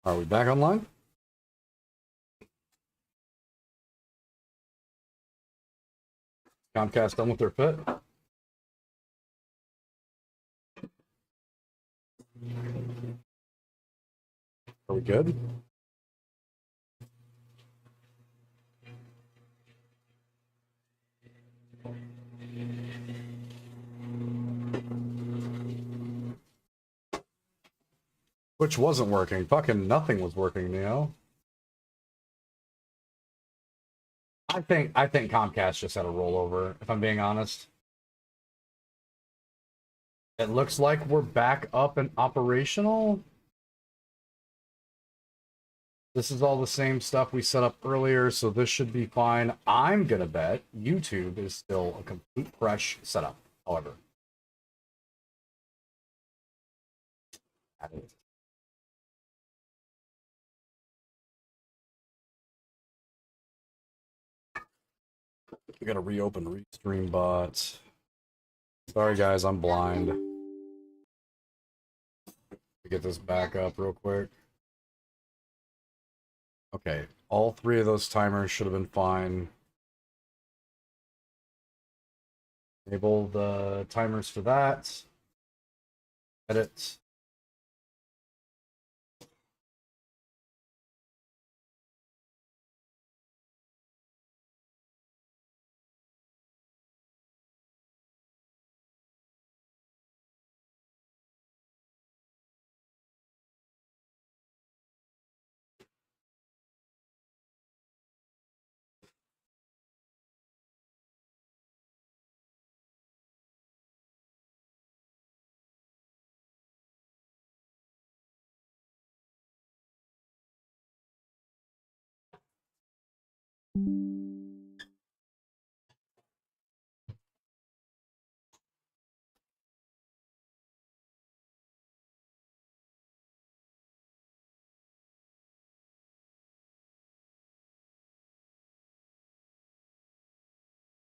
Are we back online? Comcast done with their fit? Are we good? Which wasn't working. Fucking nothing was working, Neo. I think Comcast just had a rollover, if I'm being honest. It looks like we're back up and operational. This is all the same stuff we set up earlier, so this should be fine. I'm gonna bet YouTube is still a complete fresh setup, however. We gotta reopen Restream Bot. Sorry guys, I'm blind. Get this back up real quick. Okay, all three of those timers should have been fine. Enable the timers for that. Edit.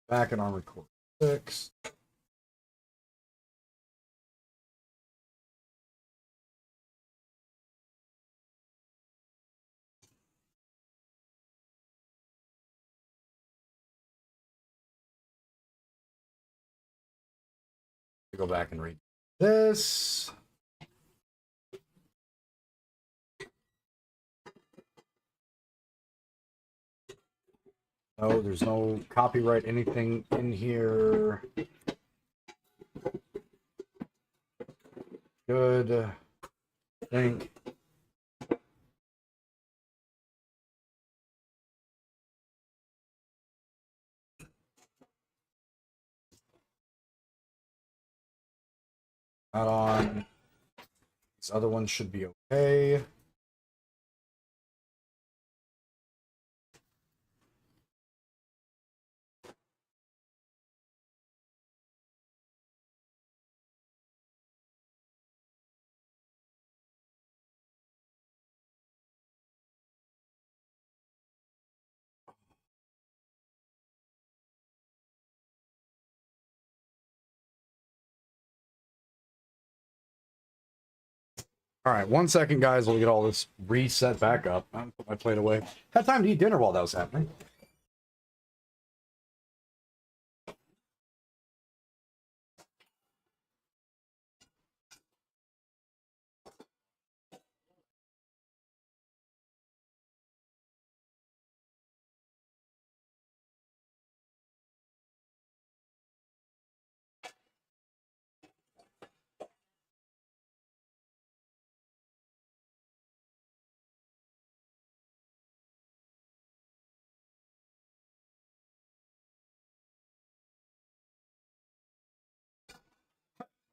Back in Armored Core 6. Go back and read this. No, there's no copyright anything in here. Good. I think. Not on. These other ones should be okay. All right, 1 second, guys. We'll get all this reset back up. I'll put my plate away. Had time to eat dinner while that was happening.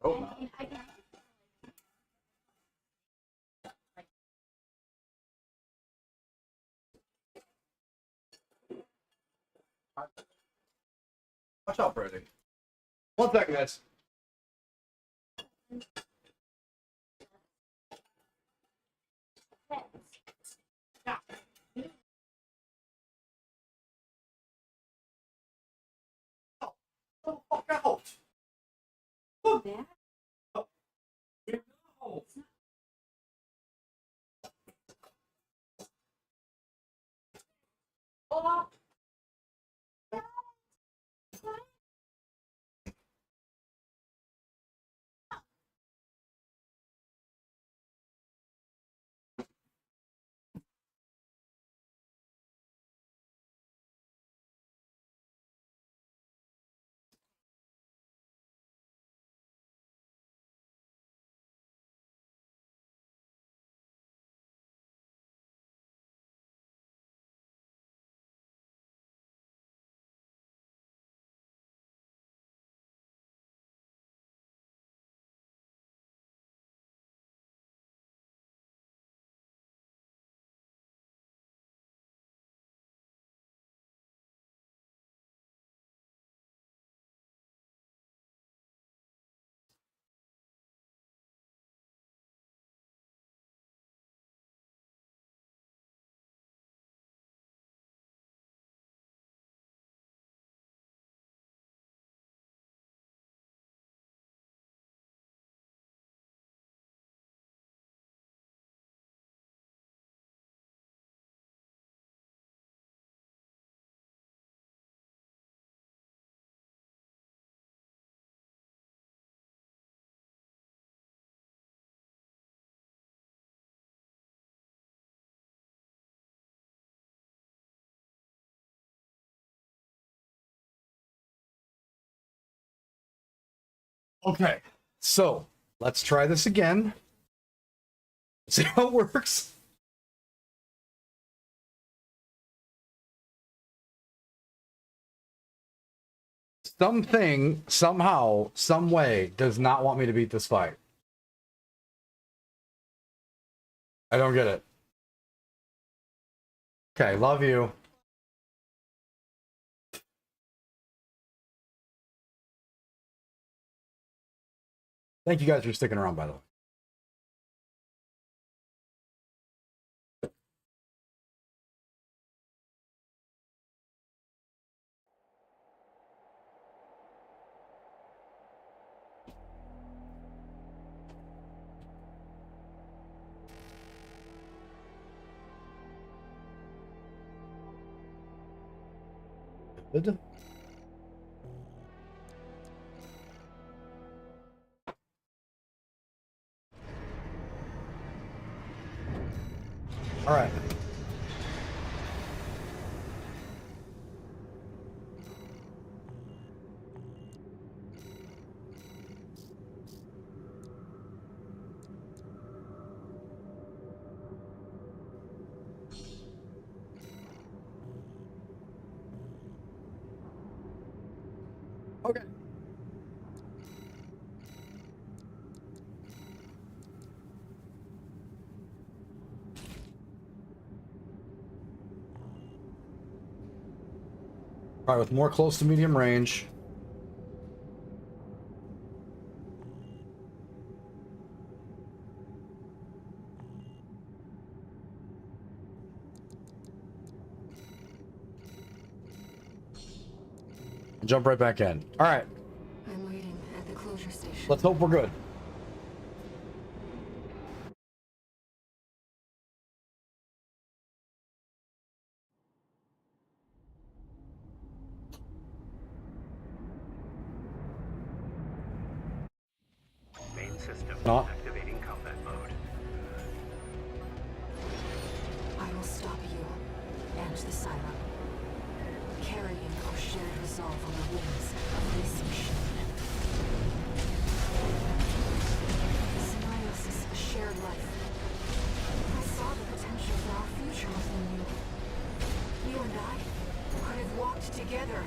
Oh. Watch out, Brady. 1 second, guys. Oh, fuck out. Oh. Okay, so let's try this again. See how it works. Something, somehow, some way does not want me to beat this fight. I don't get it. Okay, love you. Thank you guys for sticking around, by the way. Good. All right. Okay. All right, with more close to medium range. Jump right back in. All right. I'm waiting at the closure station. Let's hope we're good. Main system Not. activating combat mode. I will stop you and the silo, carrying our shared resolve on the wings of this machine. Symbiosis, a shared life. I saw the potential for our future within you. You and I could have walked together.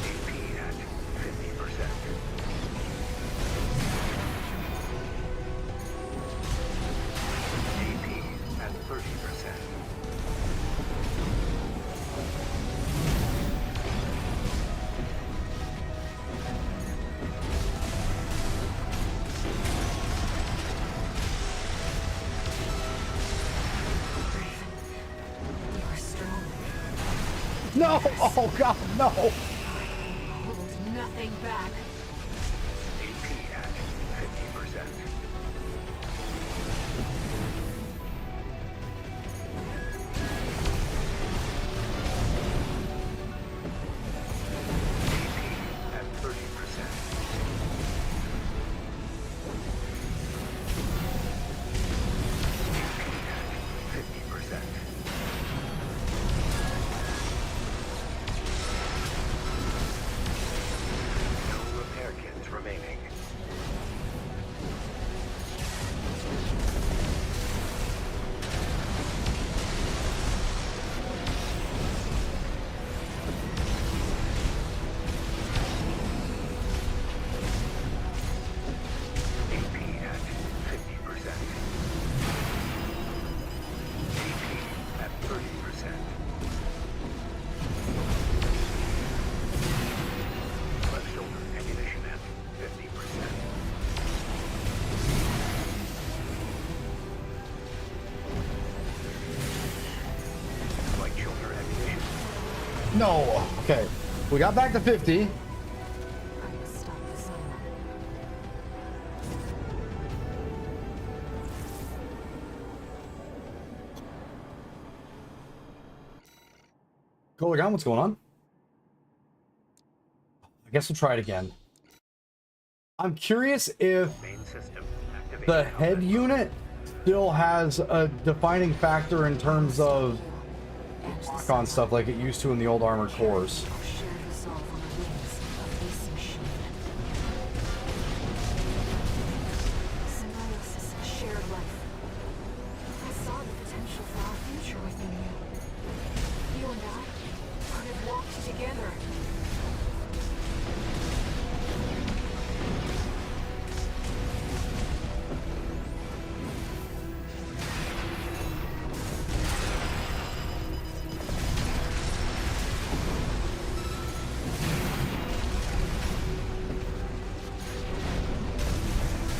AP at 50%. No! Oh god, no! Hold nothing back. AP at 50%. AP at 30%. AP at 50%. No repair kits remaining. AP at 50%. AP at 30%. Left shoulder ammunition at 50%. Right shoulder ammunition. No! Okay, we got back to 50. I will stop the siren. Cooler gun, what's going on? I guess we'll try it again. I'm curious if Main system activated. the combat head mode. unit still has a defining factor in terms of And the lock-on stuff like it used to in the old Armored Cores. Our shared resolve on the wings of this machine. Symbiosis, shared life. I saw the potential for our future within you. You and I could have walked together.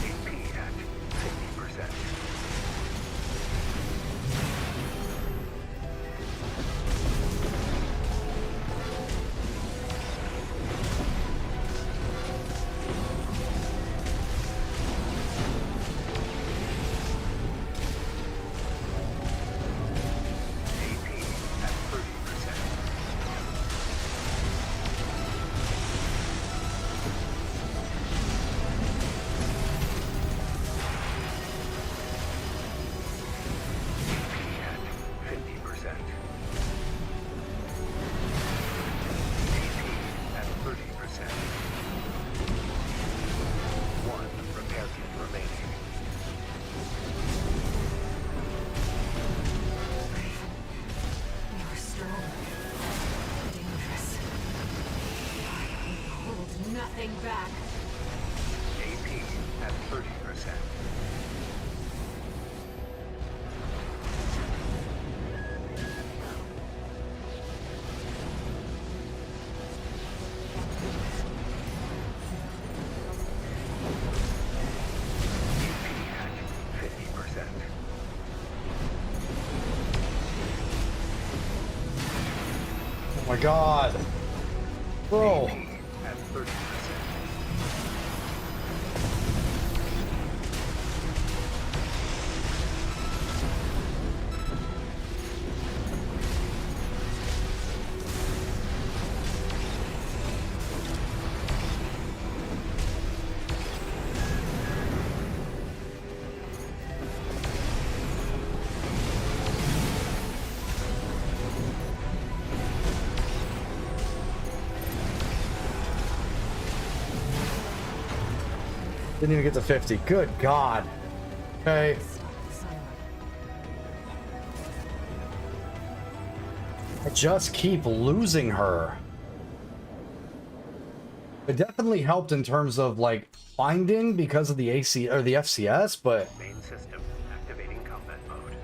AP at 50%. AP at 30%. AP at 50%. AP at 30%. One repair kit remaining. You're strong. Dangerous. I hold nothing back. AP at 30%. AP at 50%. Oh my god! Bro! AP at 30%. Didn't even get to 50. Good god. Okay. Stop the siren. I just keep losing her. It definitely helped in terms of like finding because of the AC or the FCS, but Main system activating combat mode.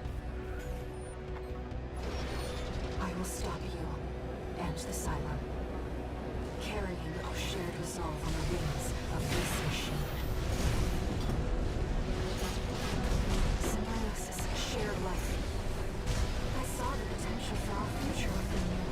I will stop you and the siren. Carrying our shared resolve on the wings of this machine. Symbiosis, shared life. I saw the potential for our future within you.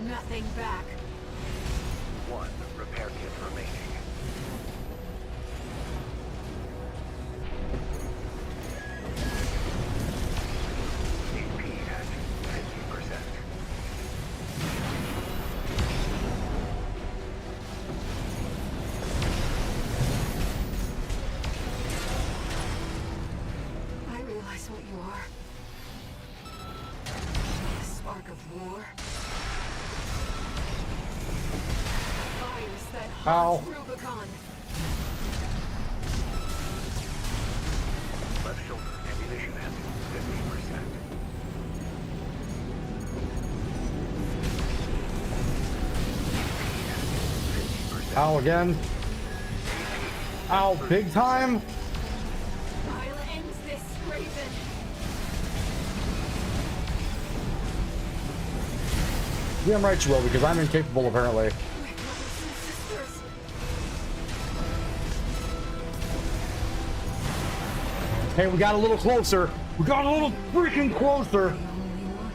nothing back. 1 repair kit remaining. AP at 50%. I realize what you are. A spark of war. Fires that Ow. haunt Rubicon. Left shoulder ammunition at 50%. Ow again. Ow, big time. I'll end this, Raven. Yeah, I'm right, you will, because I'm incapable, apparently. My brothers and sisters. Hey, we got a little closer. We got a little freaking closer. The only one.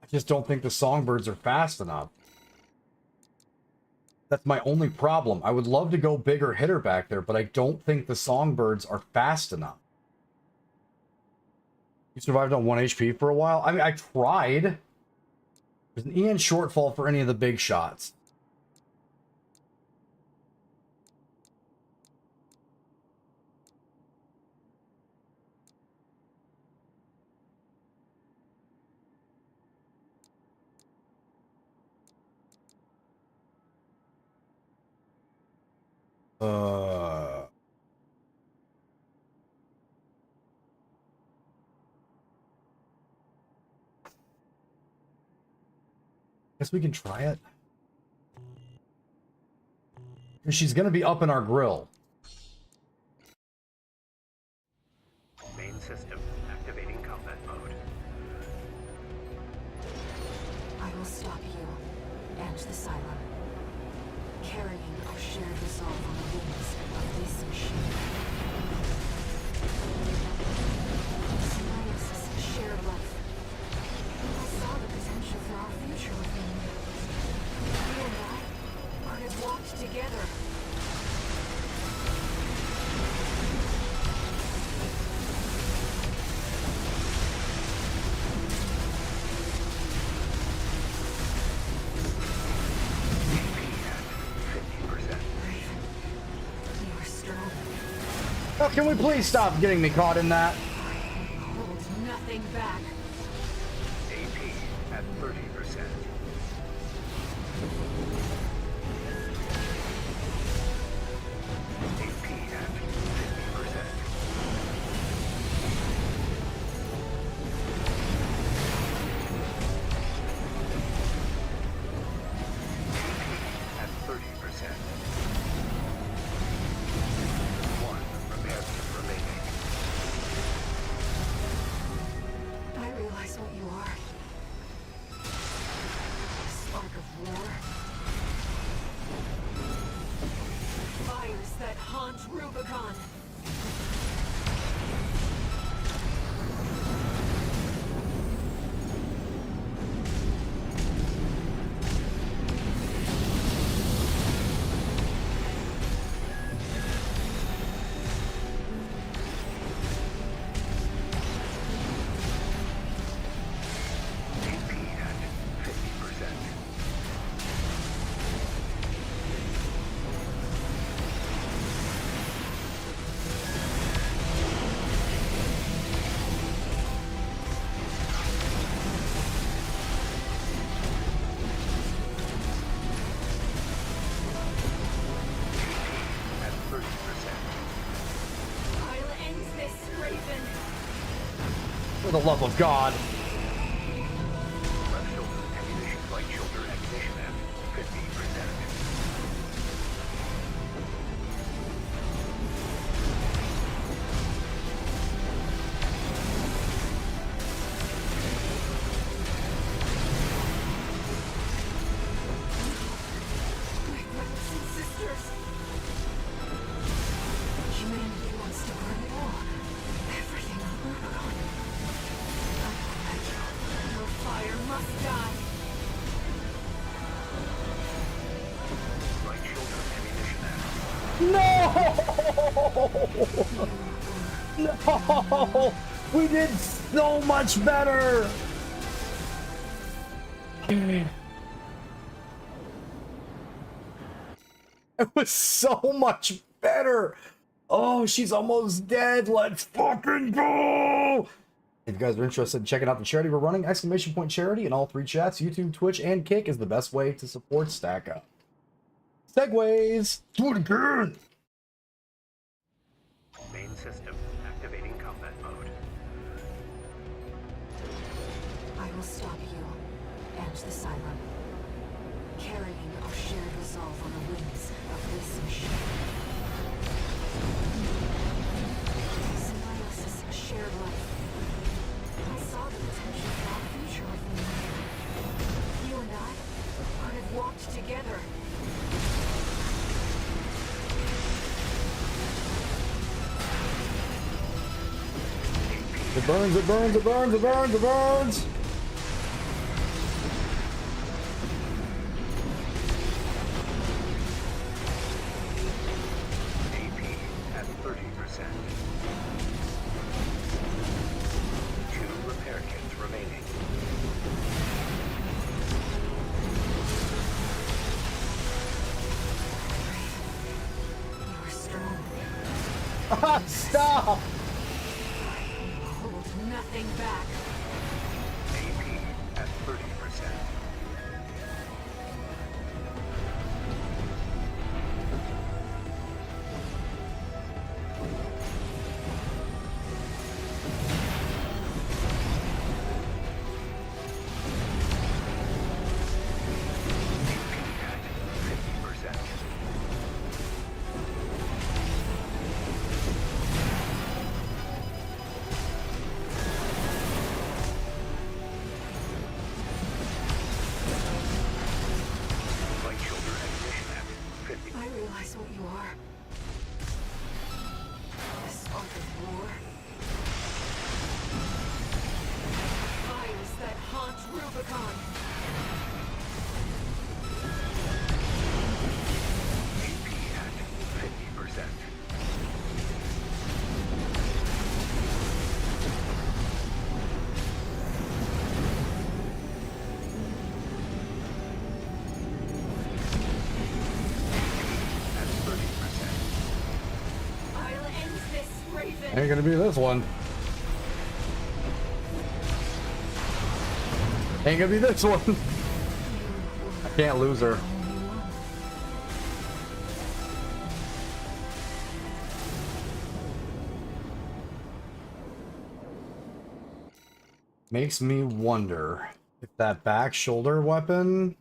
I just don't think the songbirds are fast enough. That's my only problem. I would love to go bigger hitter back there, but I don't think the songbirds are fast enough. You survived on 1 HP for a while? I mean, I tried. There's an EN shortfall for any of the big shots. Guess we can try it. 'Cause she's gonna be up in our grill. Main system activating combat mode. I will stop you and the Cylon, carrying our shared resolve on the wings of this machine. Symbiosis, shared life. I saw the potential for our future within you. You and I could have walked together. You are strong. Oh, can we please stop getting me caught in that? Hold nothing back. AP at 30%. AP at 50%. At 30%. 1 repair kit remaining. I realize what you are. A spark of war. Fires that haunt Rubicon. AP at 50%. At 30%. I'll end this, Raven. For the love of God. Left shoulder ammunition, right shoulder ammunition at 50%. My brothers and sisters. You No! No! We did so much better! It was so much better! Oh, she's almost dead! Let's fucking go! If you guys are interested in checking out the charity we're running, exclamation point charity in all 3 chats, YouTube, Twitch, and Kick is the best way to support Stack Up. Segways! Do it again! Main system activating combat mode. I will stop you and the Cylon, carrying our shared resolve on the wings of this machine. Symbiosis, a shared life. I saw the potential for our future within you. You and I could have walked together. It burns, it burns, it burns, it burns, it burns! AP at 30%. 2 repair kits remaining. You are strong. Ah, stop! Hold nothing back. AP at 30%. AP at 50%. Light shoulder ammunition at 50. I realize what you are. The spark of war. Fires that haunt Rubicon. AP at 50%. At 30%. I'll end this, Raven. Ain't gonna be this one. Ain't gonna be this one. I can't lose her. Makes me wonder if that back shoulder weapon.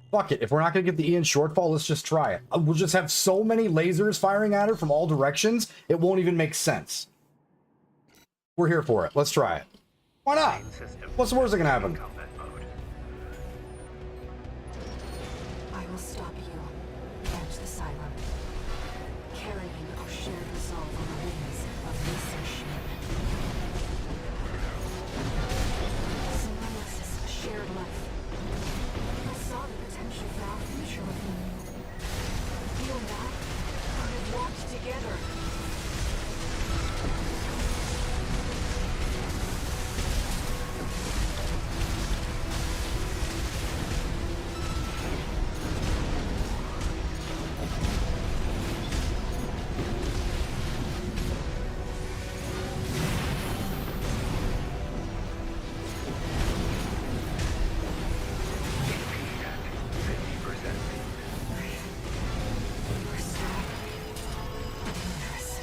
Fuck it. If we're not gonna get the Ian shortfall, let's just try it. We'll just have so many lasers firing at her from all directions, it won't even make sense. We're here for it. Let's try it. Why not? Main system What's the worst that can happen? combat mode. I will stop you and the Cylon, carrying our shared resolve on the wings of this machine. Symbiosis, a shared life. I saw the potential for our future within you. You and I could have walked together. We're strong. Dangerous.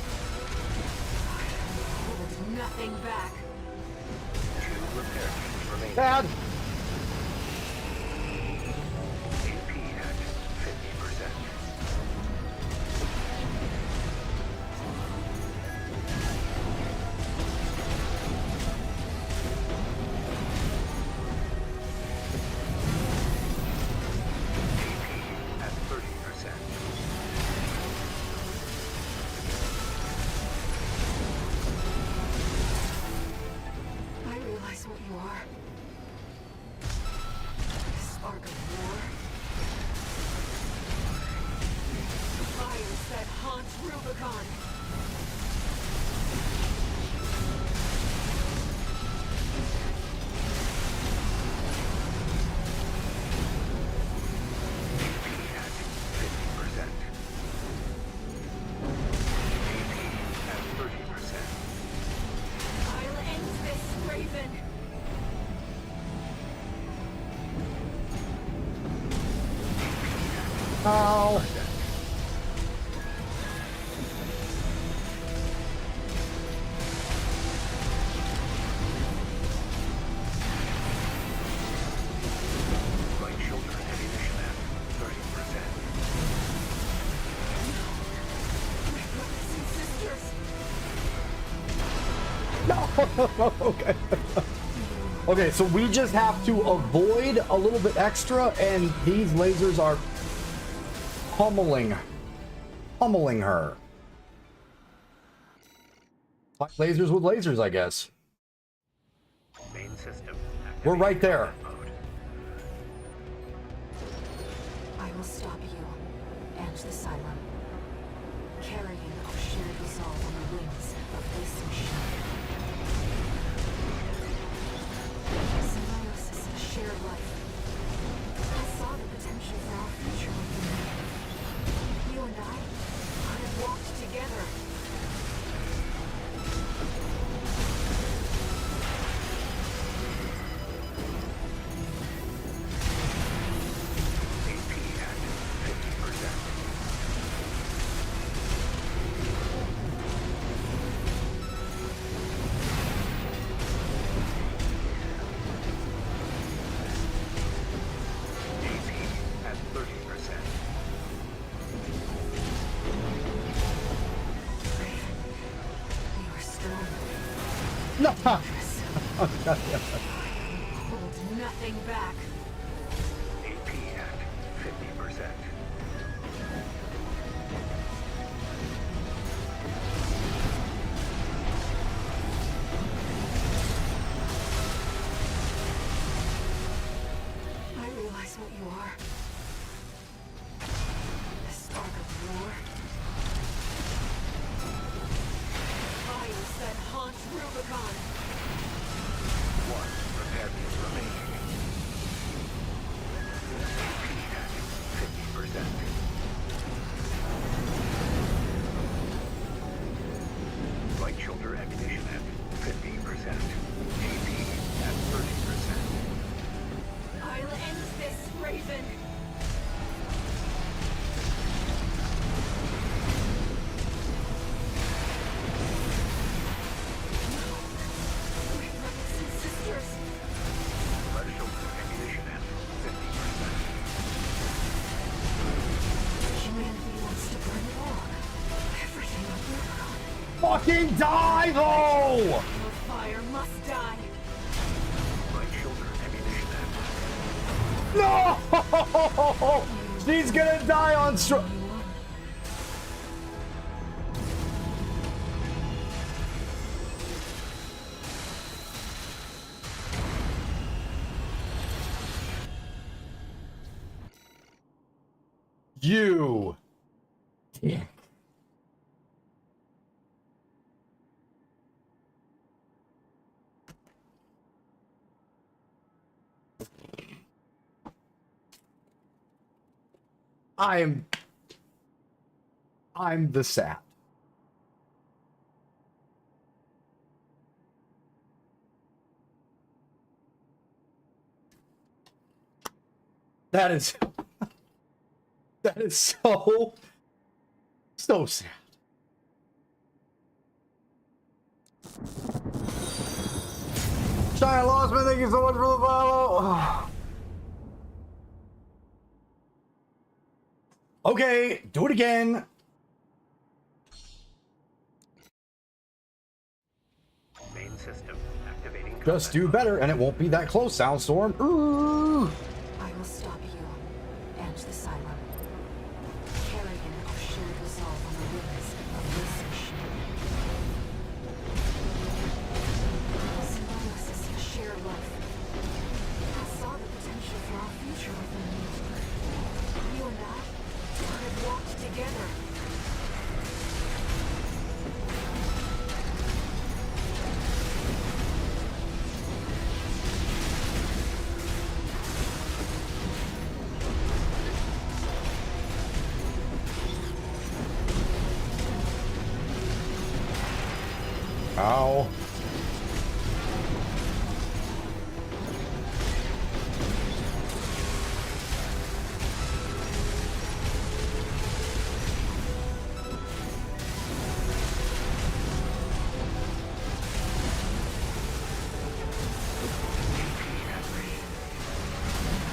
Hold nothing back. 2 repair kits remaining. Dad! AP at 50%. AP at 30%. Okay. Okay, so we just have to avoid a little bit extra, and these lasers are pummeling her. Like lasers with lasers, I guess. Main system. We're right there. Mode. I will stop you and the Cylon. Carrying our shared resolve on the wings of this machine. Symbiosis is a shared life. I saw the potential for our future within you. You and I could have walked together. AP at 50%. AP at 30%. You are strong. No. Hold nothing back. AP at 50%. I realize what you are. The spark of war. Fires that haunt Rubicon. One repairman remaining. AP at 50%. Right shoulder ammunition at 50%. AP at 30%. I'll end this, Raven. My brothers and sisters. Right shoulder ammunition at 50%. Humanity wants to burn it all. Everything on Rubicon. Fucking die, though! Your fire must die. Right shoulder ammunition at No! She's gonna die on str- You. Yeah. I'm the sap. That is that is so sad. Shine Lossman, thank you so much for the follow. Okay, do it again. main system. Activating Just combat do mode. better, and it won't be that close, Soundstorm. Ooh. I will stop you and the Cylon. Carrying our shared resolve on the wings of this machine. Symbiosis is a shared life. I saw the potential for our future within you. You and I could have walked together. Ow.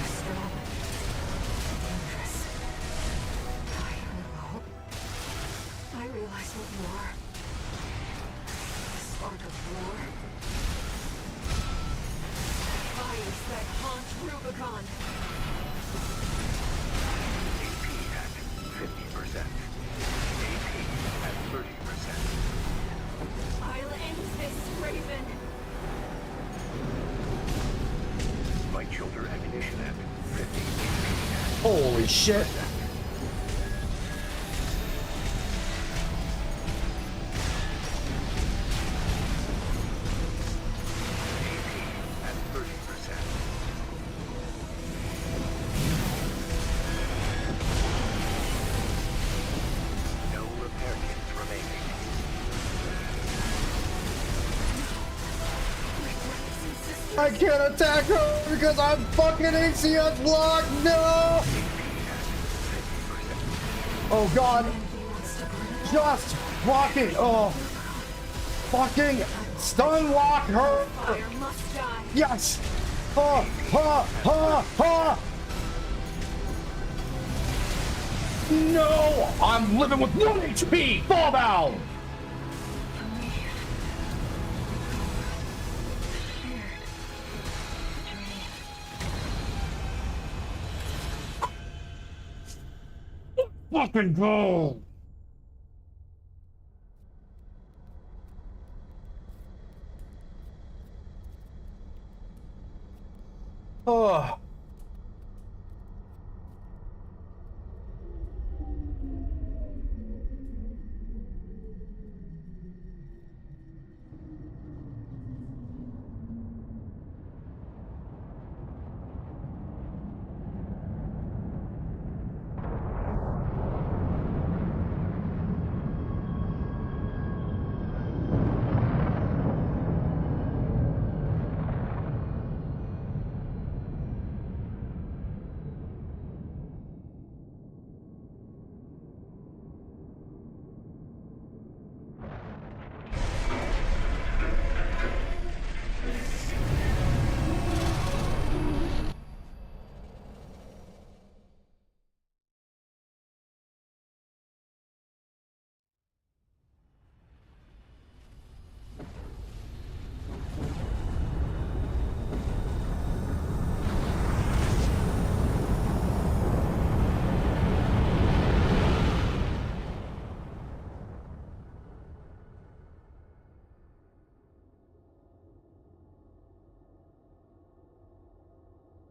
Strong. Dangerous. I realize what you are. The spark of war. haunt Rubicon. AP at 50%. AP at 30%. I'll end this, Raven. Light shoulder ammunition at 50. Holy shit. At 30%. No repair kits remaining. I can't attack her because I'm fucking ACS blocked. No. Oh god. Just fucking. Oh. Fucking stun lock her. Fire must die. Yes. Ha ha ha ha. No. I'm living with 1 HP. Fall down. Fucking go! Oh.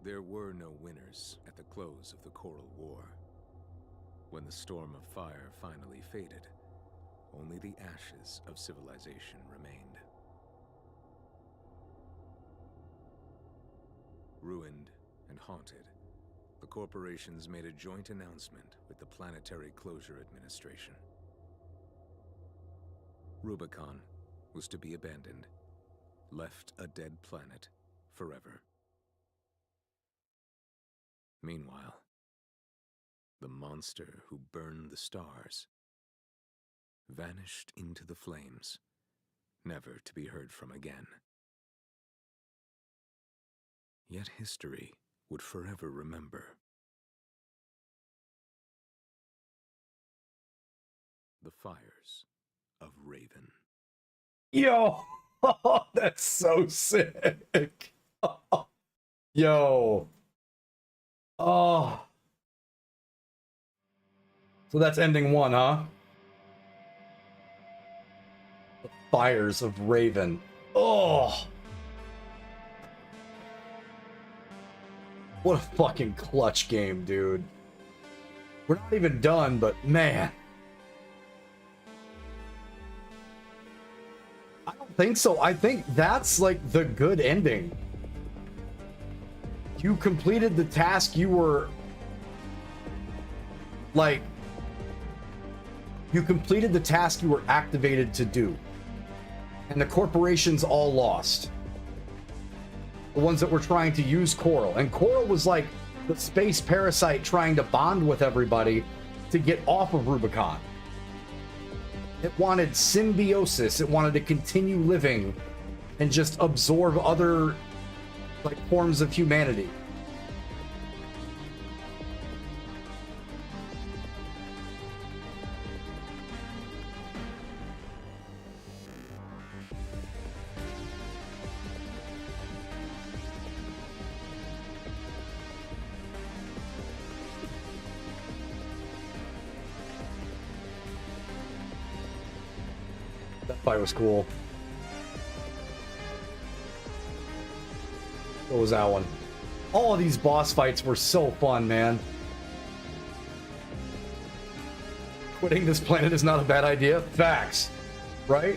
There were no winners at the close of the Coral War. When the storm of fire finally faded, only the ashes of civilization remained. Ruined and haunted, the corporations made a joint announcement with the Planetary Closure Administration. Rubicon was to be abandoned, left a dead planet forever. Meanwhile, the monster who burned the stars vanished into the flames, never to be heard from again. Yet history would forever remember the fires of Raven. Yo, that's so sick. Yo. Oh. So that's ending 1, huh? The Fires of Raven. Oh. What a fucking clutch game, dude. We're not even done, but man. I don't think so. I think that's like the good ending. You completed the task you were like, you completed the task you were activated to do. And the corporations all lost. The ones that were trying to use Coral. And Coral was like the space parasite trying to bond with everybody to get off of Rubicon. It wanted symbiosis. It wanted to continue living and just absorb other like forms of humanity. That fight was cool. What was that one? All of these boss fights were so fun, man. Quitting this planet is not a bad idea. Facts, right?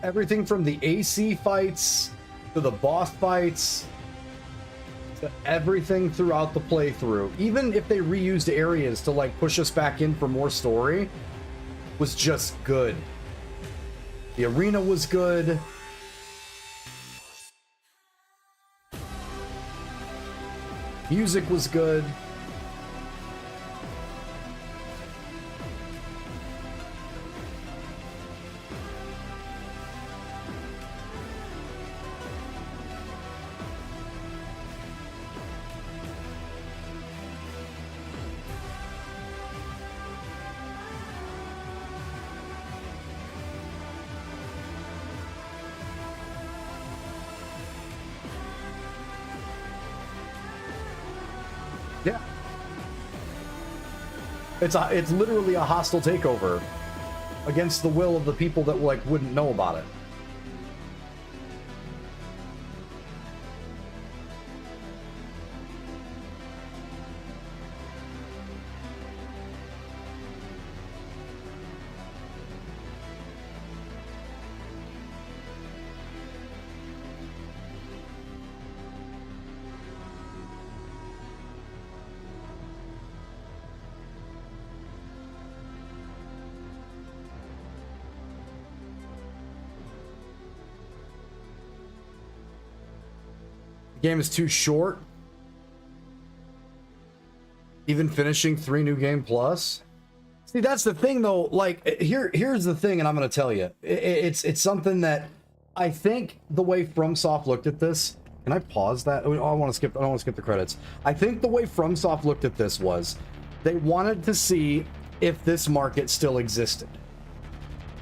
Everything from the AC fights to the boss fights to everything throughout the playthrough, even if they reused areas to like push us back in for more story, was just good. The arena was good. Music was good. Yeah. It's literally a hostile takeover against the will of the people that like wouldn't know about it. The game is too short. Even finishing 3 New Game Plus. See, that's the thing though. Like here's the thing, and I'm gonna tell you, it's something that I think the way FromSoft looked at this. Can I pause that? Oh, I don't want to skip the credits. I think the way FromSoft looked at this was they wanted to see if this market still existed,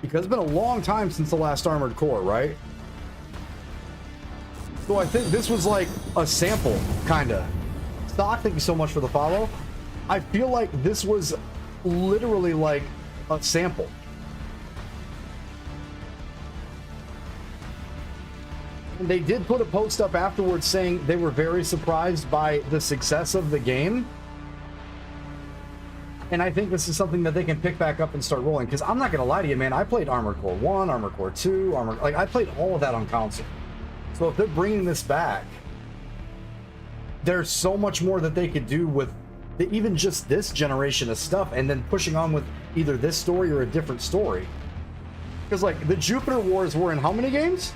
because it's been a long time since the last Armored Core, right? So I think this was like a sample, kinda. Stock, thank you so much for the follow. I feel like this was literally like a sample. And they did put a post up afterwards saying they were very surprised by the success of the game. And I think this is something that they can pick back up and start rolling. Because I'm not gonna lie to you, man, I played Armored Core 1, Armored Core 2, I played all of that on console. So if they're bringing this back, there's so much more that they could do with even just this generation of stuff, and then pushing on with either this story or a different story. Because like the Jupiter Wars were in how many games?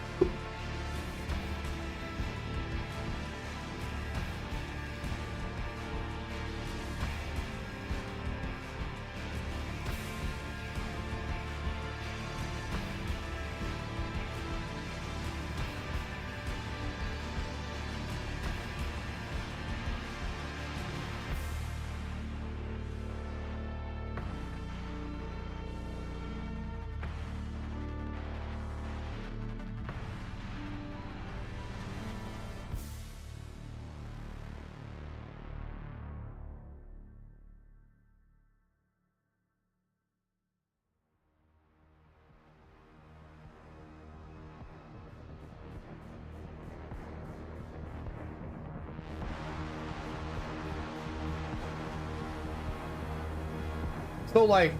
So like,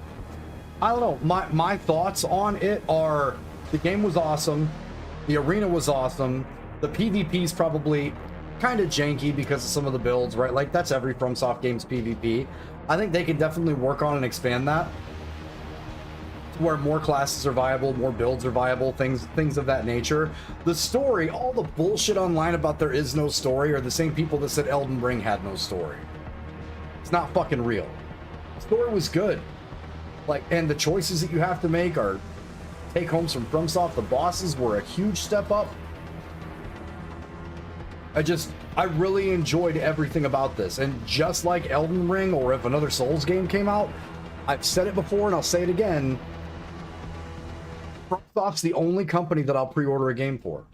I don't know, my thoughts on it are the game was awesome, the arena was awesome, the PvP is probably kind of janky because of some of the builds, right? Like that's every FromSoft game's PvP. I think they can definitely work on and expand that to where more classes are viable, more builds are viable, things of that nature. The story, all the bullshit online about there is no story are the same people that said Elden Ring had no story. It's not fucking real. The story was good. Like, and the choices that you have to make are take homes from FromSoft. The bosses were a huge step up I really enjoyed everything about this. And just like Elden Ring, or if another Souls game came out, I've said it before and I'll say it again, FromSoft's the only company that I'll pre-order a game for.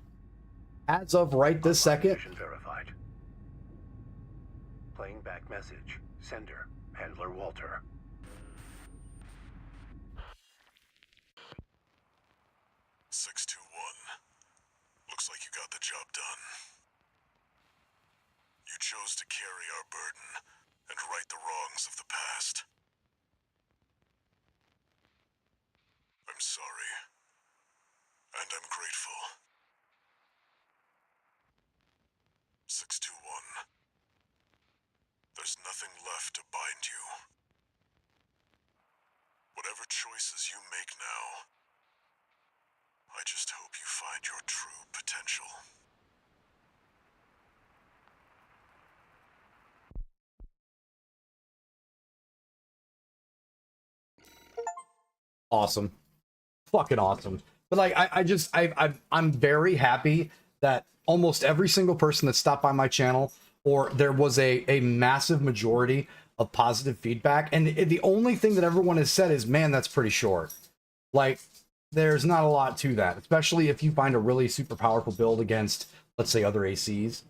As of right this second. Mission verified. Playing back message. Sender. Handler Walter. Looks like you got the job done. You chose to carry our burden and right the wrongs of the past. I'm sorry. And I'm grateful. 621. There's nothing left to bind you. Whatever choices you make now, I just hope you find your true potential. Awesome. Fucking awesome. But like, I'm very happy that almost every single person that stopped by my channel, or there was a massive majority of positive feedback. And the only thing that everyone has said is, man, that's pretty short. Like, there's not a lot to that, especially if you find a really super powerful build against, let's say, other ACs,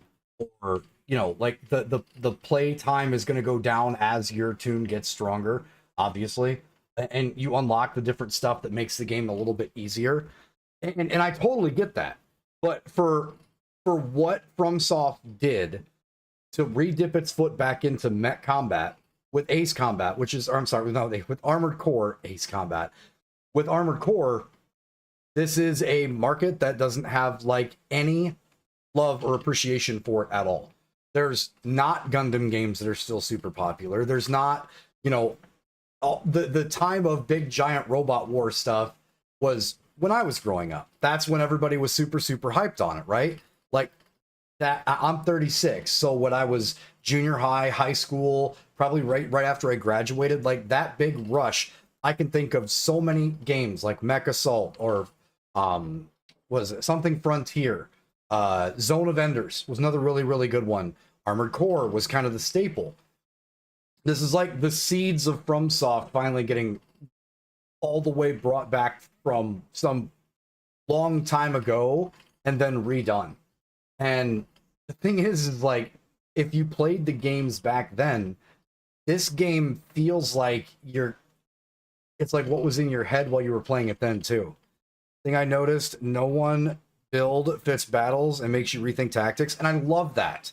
or, you know, like the play time is going to go down as your tune gets stronger, obviously, and you unlock the different stuff that makes the game a little bit easier. And I totally get that. But for what FromSoft did to re-dip its foot back into mech combat with Ace Combat, which is, or I'm sorry, no, with Armored Core Ace Combat. With Armored Core, this is a market that doesn't have like any love or appreciation for it at all. There's not Gundam games that are still super popular. There's not, you know, the time of big giant robot war stuff was when I was growing up. That's when everybody was super hyped on it, right? Like that. I'm 36, so when I was junior high, high school, probably right after I graduated, like that big rush, I can think of so many games like Mech Assault, or was it something Frontier, Zone of Enders was another really good one. Armored Core was kind of the staple. This is like the seeds of FromSoft finally getting all the way brought back from some long time ago and then redone. And the thing is like, if you played the games back then, this game feels like it's like what was in your head while you were playing it then too. Thing I noticed, no one build fits battles and makes you rethink tactics, and I love that.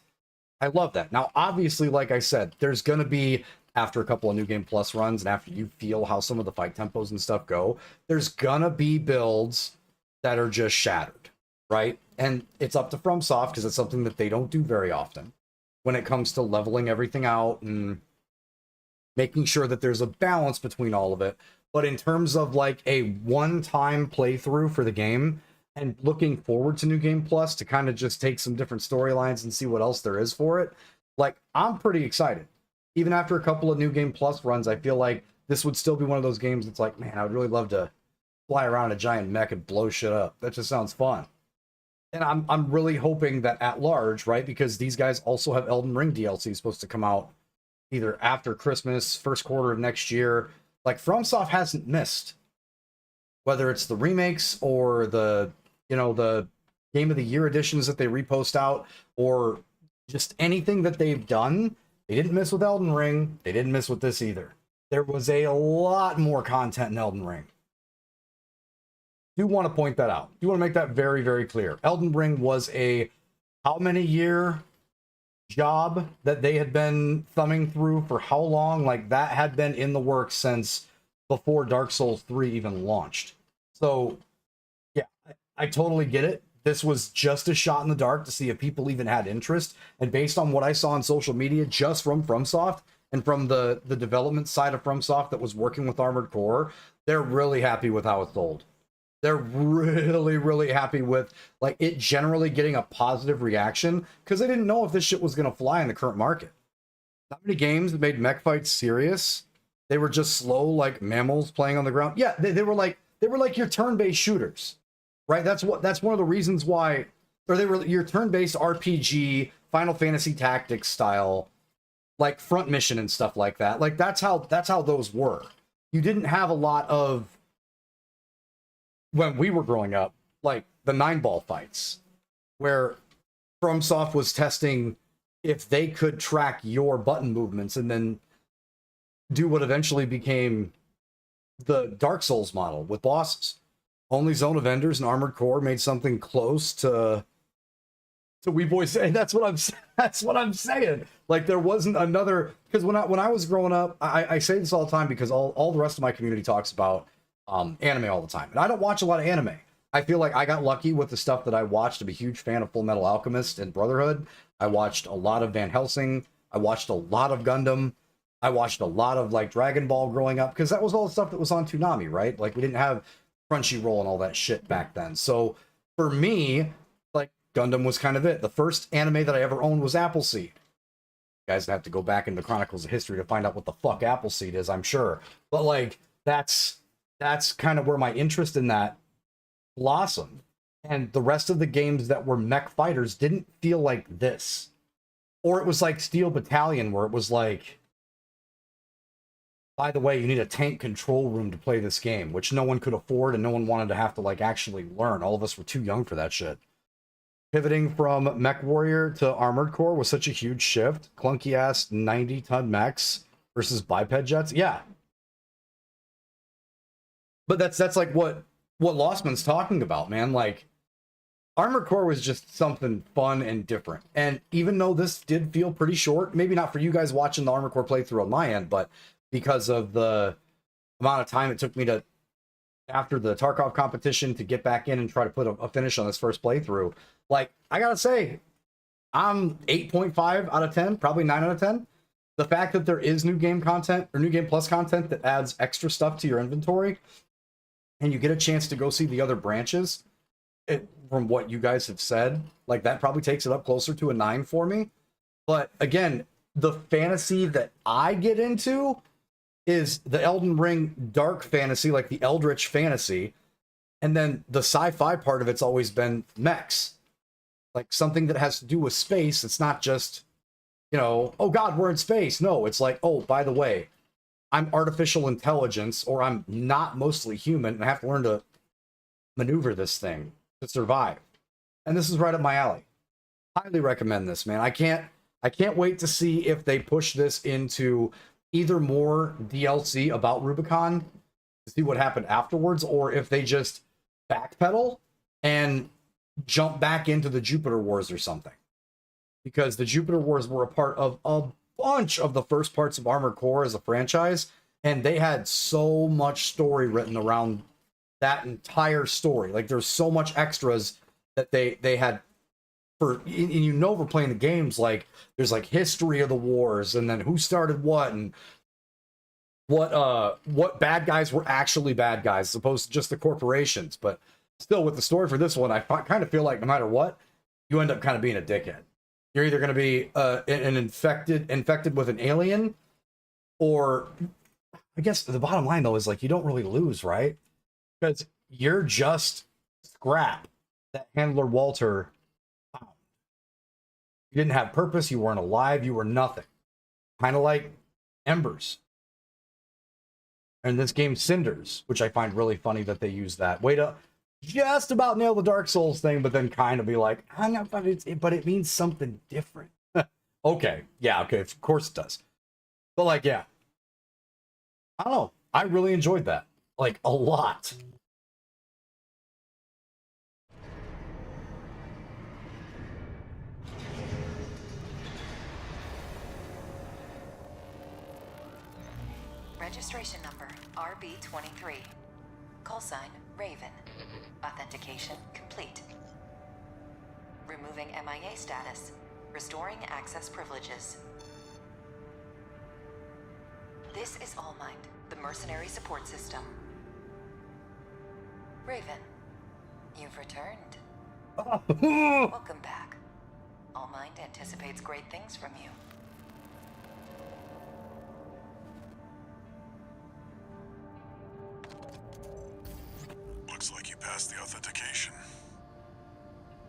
I love that. Now, obviously, like I said, there's going to be, after a couple of New Game Plus runs, and after you feel how some of the fight tempos and stuff go, there's going to be builds that are just shattered, right? And it's up to FromSoft, because it's something that they don't do very often when it comes to leveling everything out and making sure that there's a balance between all of it. But in terms of like a one-time playthrough for the game, and looking forward to New Game Plus to kind of just take some different storylines and see what else there is for it, like, I'm pretty excited. Even after a couple of New Game Plus runs, I feel like this would still be one of those games that's like, man, I would really love to fly around a giant mech and blow shit up. That just sounds fun. And I'm really hoping that at large, right, because these guys also have Elden Ring DLC supposed to come out either after Christmas, first quarter of next year. Like, FromSoft hasn't missed. Whether it's the remakes or the, you know, the Game of the Year editions that they repost out, or just anything that they've done, they didn't miss with Elden Ring. They didn't miss with this either. There was a lot more content in Elden Ring. Do want to point that out. Do want to make that very clear. Elden Ring was a how many year job that they had been thumbing through for how long? Like, that had been in the works since before Dark Souls 3 even launched. So yeah, I totally get it. This was just a shot in the dark to see if people even had interest. And based on what I saw on social media, just from FromSoft and from the development side of FromSoft that was working with Armored Core, they're really happy with how it sold. They're really happy with, like, it generally getting a positive reaction, because they didn't know if this shit was going to fly in the current market. Not many games that made mech fights serious. They were just slow, like mammals playing on the ground. Yeah, they were like your turn-based shooters, right? That's one of the reasons why or they were your turn-based RPG, Final Fantasy Tactics style, like front mission and stuff like that. Like that's how those were. You didn't have a lot of, when we were growing up, like the 9-ball fights, where FromSoft was testing if they could track your button movements and then do what eventually became the Dark Souls model with bosses. Only Zone of Enders and Armored Core made something close to Wee Boys, and that's what I'm saying. Like there wasn't another, because when I was growing up, I say this all the time because all the rest of my community talks about anime all the time, and I don't watch a lot of anime. I feel like I got lucky with the stuff that I watched. I'm a huge fan of Full Metal Alchemist and Brotherhood. I watched a lot of Van Helsing. I watched a lot of Gundam. I watched a lot of like Dragon Ball growing up because that was all the stuff that was on Toonami, right? Like we didn't have Crunchyroll and all that shit back then. So for me, like Gundam was kind of it. The first anime that I ever owned was Appleseed. You guys have to go back in the Chronicles of History to find out what the fuck Appleseed is, I'm sure. But like that's kind of where my interest in that blossomed. And the rest of the games that were mech fighters didn't feel like this. Or it was like Steel Battalion, where it was like, by the way, you need a tank control room to play this game, which no one could afford and no one wanted to have to like actually learn. All of us were too young for that shit. Pivoting from Mech Warrior to Armored Core was such a huge shift. Clunky ass 90-ton mechs versus biped jets. Yeah. But that's like what Lostman's talking about, man. Like Armored Core was just something fun and different. And even though this did feel pretty short, maybe not for you guys watching the Armored Core playthrough on my end, but because of the amount of time it took me to, after the Tarkov competition, to get back in and try to put a finish on this first playthrough, like, I gotta say, I'm 8.5 out of 10, probably 9 out of 10. The fact that there is new game content, or new game plus content that adds extra stuff to your inventory, and you get a chance to go see the other branches, from what you guys have said, like, that probably takes it up closer to a 9 for me. But again, the fantasy that I get into is the Elden Ring dark fantasy, like the Eldritch fantasy, and then the sci-fi part of it's always been mechs, like something that has to do with space. It's not just, you know, oh god, we're in space. No, it's like, oh, by the way, I'm artificial intelligence, or I'm not mostly human, and I have to learn to maneuver this thing to survive. And this is right up my alley. Highly recommend this, man. I can't wait to see if they push this into either more DLC about Rubicon to see what happened afterwards, or if they just backpedal and jump back into the Jupiter Wars or something. Because the Jupiter Wars were a part of a bunch of the first parts of Armored Core as a franchise, and they had so much story written around that entire story. Like, there's so much extras that they had. And you know, we're playing the games, like there's like history of the wars, and then who started what, and what bad guys were actually bad guys as opposed to just the corporations. But still, with the story for this one, I kind of feel like no matter what, you end up kind of being a dickhead. You're either going to be an infected with an alien, or I guess the bottom line though is like you don't really lose, right? Because you're just scrap that Handler Walter. You didn't have purpose, you weren't alive, you were nothing. Kind of like Embers. And this game, Cinders, which I find really funny that they use that. Way to just about nail the Dark Souls thing, but then kind of be like, I know, but it means something different. Okay, yeah, okay, of course it does. But like, yeah. I don't know. I really enjoyed that. Like, a lot. Registration number RB23. Call sign Raven. Authentication complete. Removing MIA status. Restoring access privileges. This is Allmind, the mercenary support system. Raven, you've returned. Welcome back. Allmind anticipates great things from you. Looks like you passed the authentication.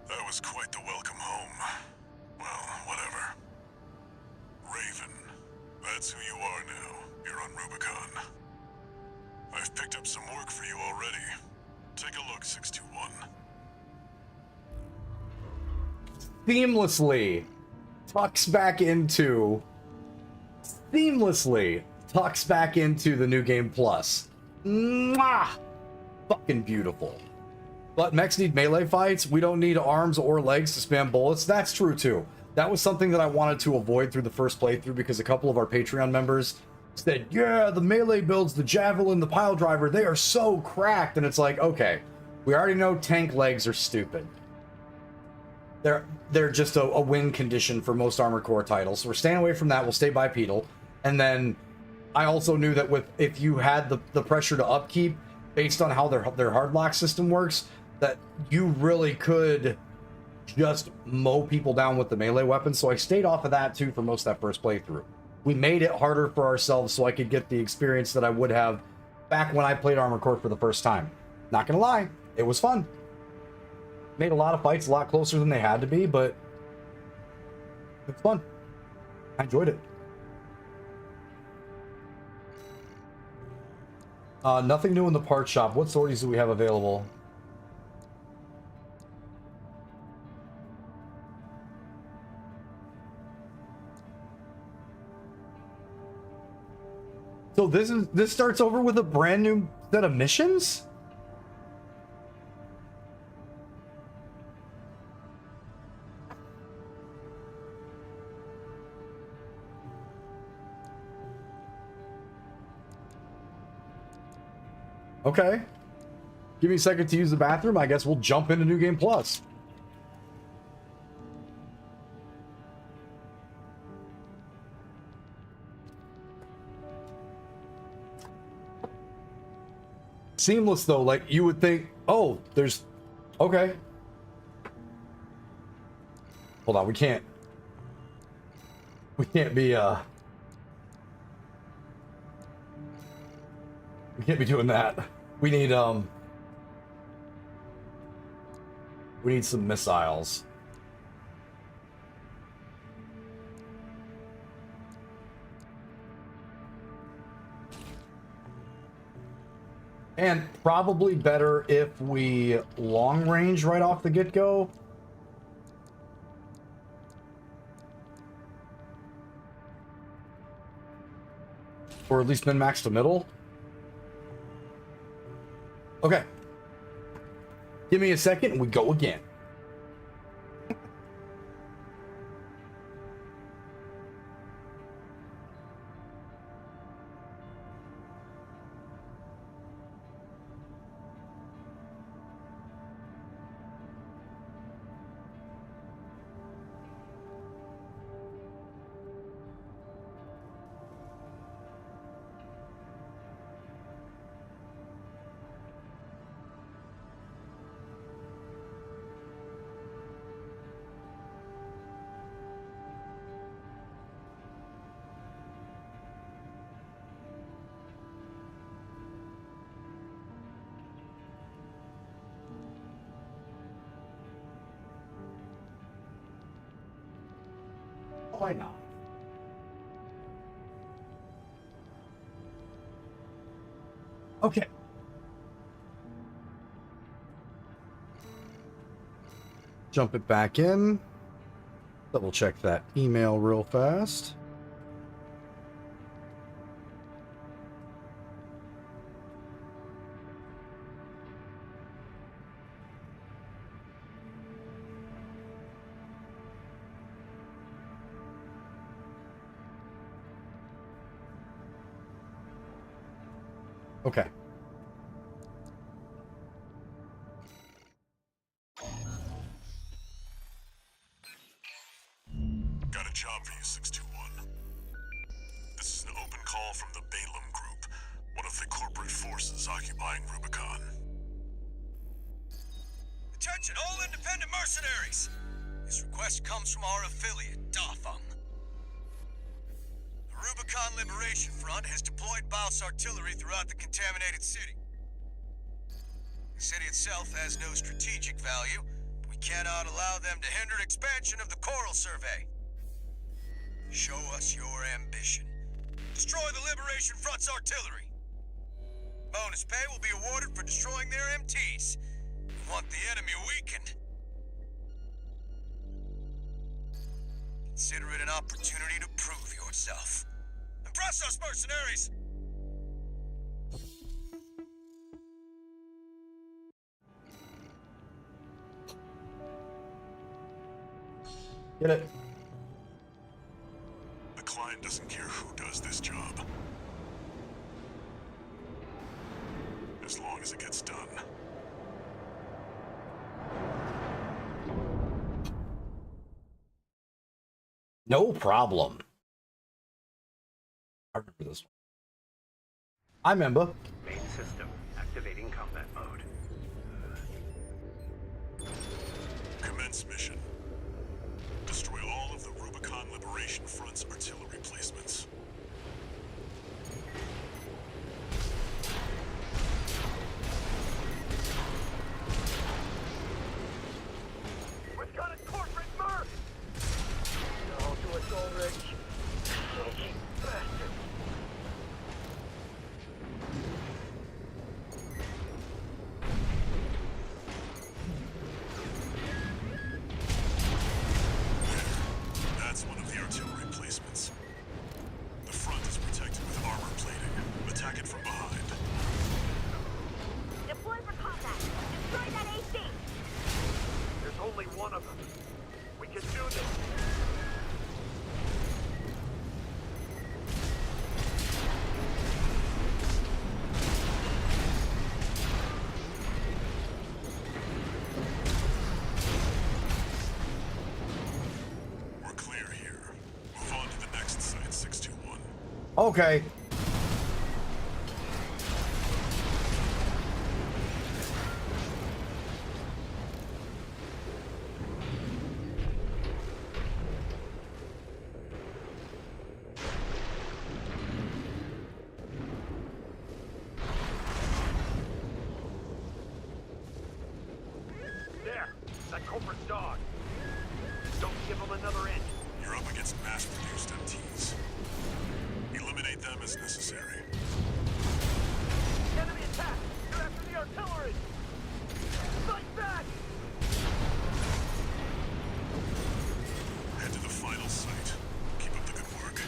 That was quite the welcome home. Well, whatever. Raven, that's who you are now. You're on Rubicon. I've picked up some work for you already. Take a look, 621. Seamlessly tucks back into the New Game Plus. Mwah! Fucking beautiful. But mechs need melee fights. We don't need arms or legs to spam bullets. That's true too. That was something that I wanted to avoid through the first playthrough because a couple of our Patreon members said, yeah, the melee builds, the javelin, the pile driver, they are so cracked. And it's like, okay, we already know tank legs are stupid. They're just a win condition for most Armored Core titles. So we're staying away from that. We'll stay bipedal. And then I also knew that if you had the pressure to upkeep based on how their hard lock system works, that you really could just mow people down with the melee weapons. So I stayed off of that too for most of that first playthrough. We made it harder for ourselves so I could get the experience that I would have back when I played Armored Core for the first time. Not gonna lie, it was fun. Made a lot of fights a lot closer than they had to be, but it's fun. I enjoyed it. Nothing new in the part shop. What sorties do we have available? So this starts over with a brand new set of missions? Okay. Give me a second to use the bathroom. I guess we'll jump into New Game Plus. Seamless though, like you would think, oh, there's okay. Hold on, we can't be doing that. We need some missiles. And probably better if we long range right off the get-go. Or at least min-max to middle. Okay. Give me a second and we go again. Why not? Okay. Jump it back in. Double check that email real fast. Okay. Got a job for you, 621. This is an open call from the Balaam Group, one of the corporate forces occupying Rubicon. Attention all independent mercenaries! This request comes from our affiliate, Dafeng. The Rubicon Liberation Front has deployed Baus artillery throughout the contaminated city. The city itself has no strategic value, but We cannot allow them to hinder expansion of the Coral Survey. Show us your ambition. Destroy the Liberation Front's artillery. Bonus pay will be awarded for destroying their MTs. We want the enemy weakened. Consider it an opportunity to prove yourself. Impress us, mercenaries! Get it? The client doesn't care who does this job. As long as it gets done. No problem. I remember this one. I remember. Main system activating combat mode. Commence mission. Destroy all of the Rubicon Liberation Front's artillery placements. We've got a corporate merc! All to us already. Sneaky bastard. That's one of the artillery placements. The front is protected with armor plating. Attack it from behind. Deploy for combat. Destroy that AC. There's only one of them. We can do this. We're clear here. Move on to the next site, 621. Okay. There! That corporate dog! Don't give him another inch! You're up against mass-produced MTs. Eliminate them as necessary. Enemy attack! You're after the artillery! Fight back! Head to the final site. Keep up the good work.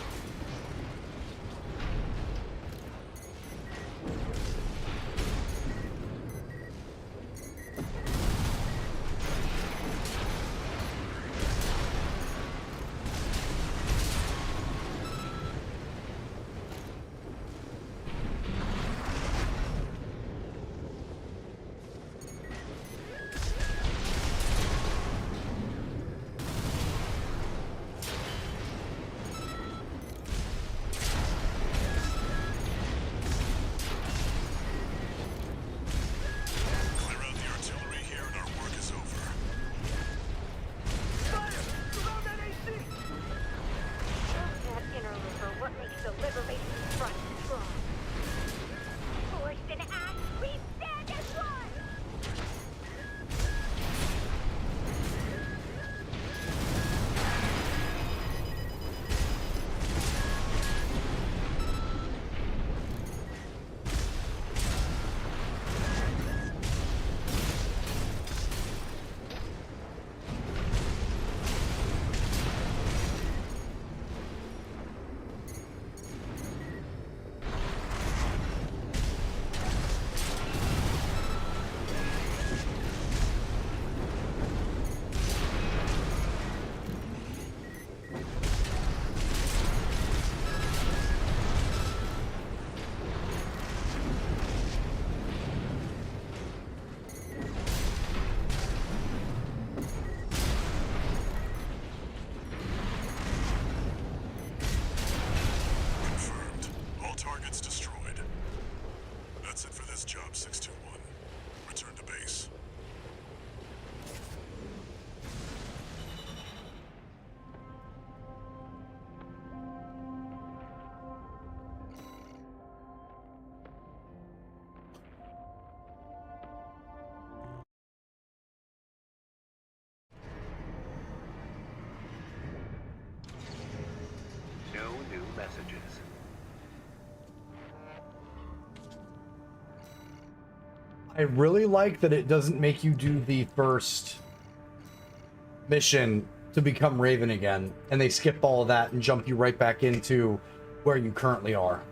I really like that it doesn't make you do the first mission to become Raven again, and they skip all of that and jump you right back into where you currently are.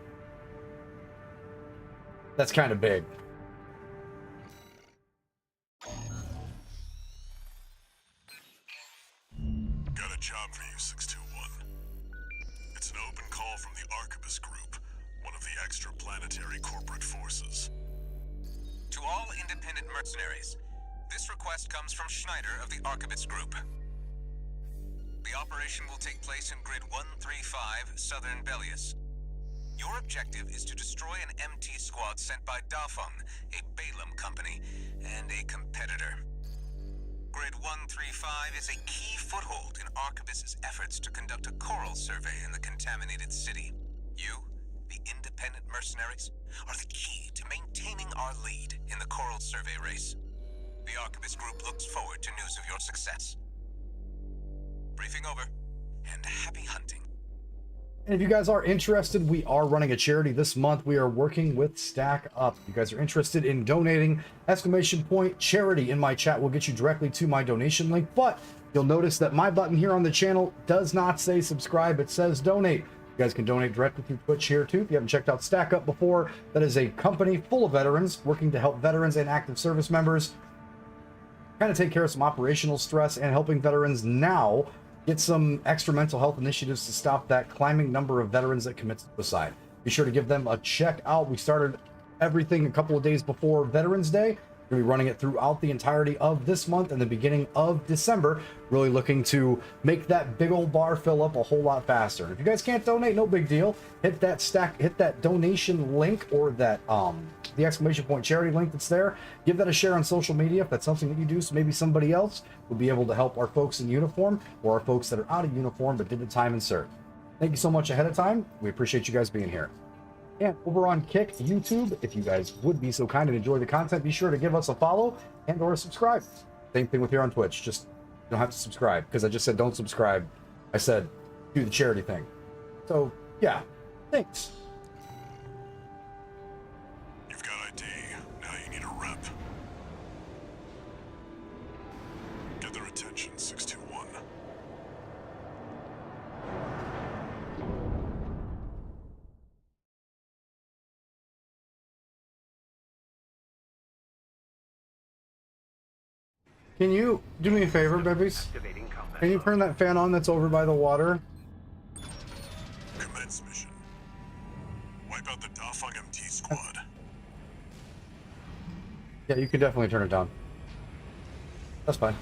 That's kind of big. Got a job for you, 621. It's an open call from the Arquebus Group, one of the extraplanetary corporate forces. To all independent mercenaries, this request comes from Schneider of the Arquebus Group. The operation will take place in Grid 135, Southern Bellius. Your objective is to destroy an MT squad sent by Dafeng, a Balaam company, and a competitor. Grid 135 is a key foothold in Arquebus's efforts to conduct a coral survey in the contaminated city. You, the independent mercenaries, are the key to maintaining our lead in the coral survey race. The Arquebus Group looks forward to news of your success. Briefing over, and happy hunting. And if you guys are interested, we are running a charity this month. We are working with Stack Up. If you guys are interested in donating, !charity in my chat will get you directly to my donation link. But you'll notice that my button here on the channel does not say subscribe. It says donate. You guys can donate directly through Twitch here too. If you haven't checked out Stack Up before, that is a company full of veterans working to help veterans and active service members kind of take care of some operational stress and helping veterans now get some extra mental health initiatives to stop that climbing number of veterans that commit suicide. Be sure to give them a check out. We started everything a couple of days before Veterans Day. We're going to be running it throughout the entirety of this month and the beginning of December. Really looking to make that big old bar fill up a whole lot faster. If you guys can't donate, no big deal. Hit that donation link or that the ! charity link that's there. Give that a share on social media if that's something that you do, so maybe somebody else will be able to help our folks in uniform or our folks that are out of uniform but did the time and serve. Thank you so much ahead of time. We appreciate you guys being here. And over on Kick YouTube, if you guys would be so kind and enjoy the content, be sure to give us a follow and or subscribe. Same thing with here on Twitch. Just you don't have to subscribe because I just said don't subscribe. I said do the charity thing. So yeah, thanks. You've got ID. Now you need a rep. Get their attention, 621. Can you do me a favor, babies? Activating combat. Can you turn that fan on that's over by the water? Commence mission. Wipe out the Dafeng MT squad. Yeah, you can definitely turn it down. That's fine.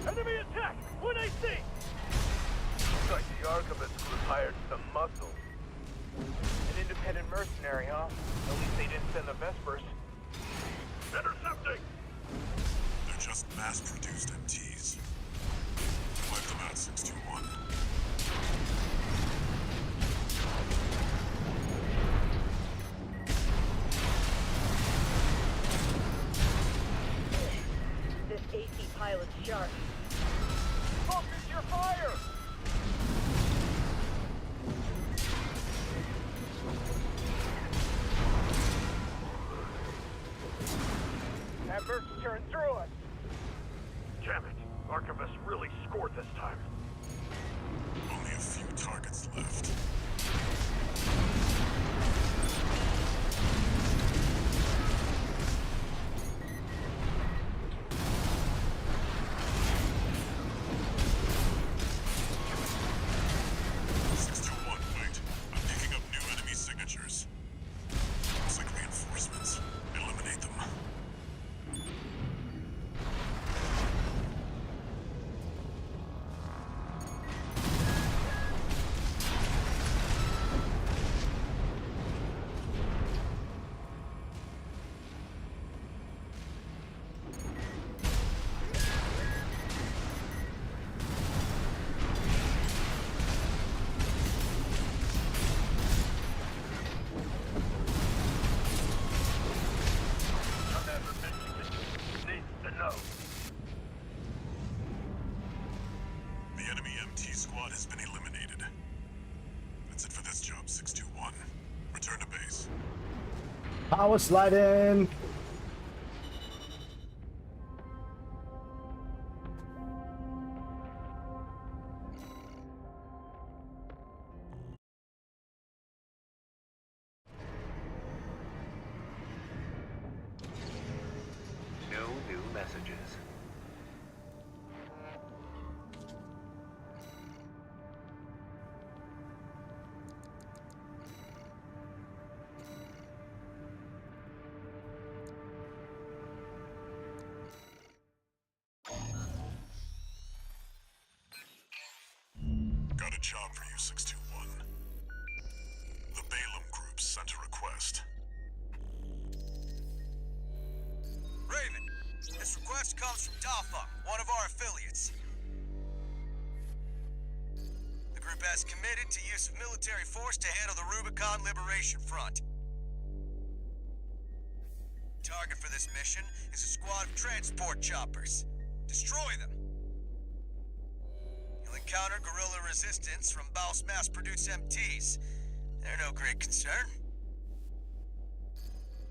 Enemy attack! 1AC! Looks like the Arquebus Group hired some muscle. An independent mercenary, huh? At least they didn't send the Vespers. Intercepting! They're just mass-produced MTs. Wipe them out, 621. This AC pilot's sharp. Focus your fire! That Merc turned through us. Damn it! Arquebus really scored this time. Only a few targets left. Wait. I'm picking up new enemy signatures. Looks like reinforcements. Eliminate them. Power sliding. No new messages. Got a job for you, 621. The Balaam Group sent a request. Raven, this request comes from Dafa, one of our affiliates. The group has committed to use of military force to handle the Rubicon Liberation Front. Target for this mission is a squad of transport choppers. Destroy them. You'll encounter guerrilla resistance from Baus mass-produced MTs. They're no great concern.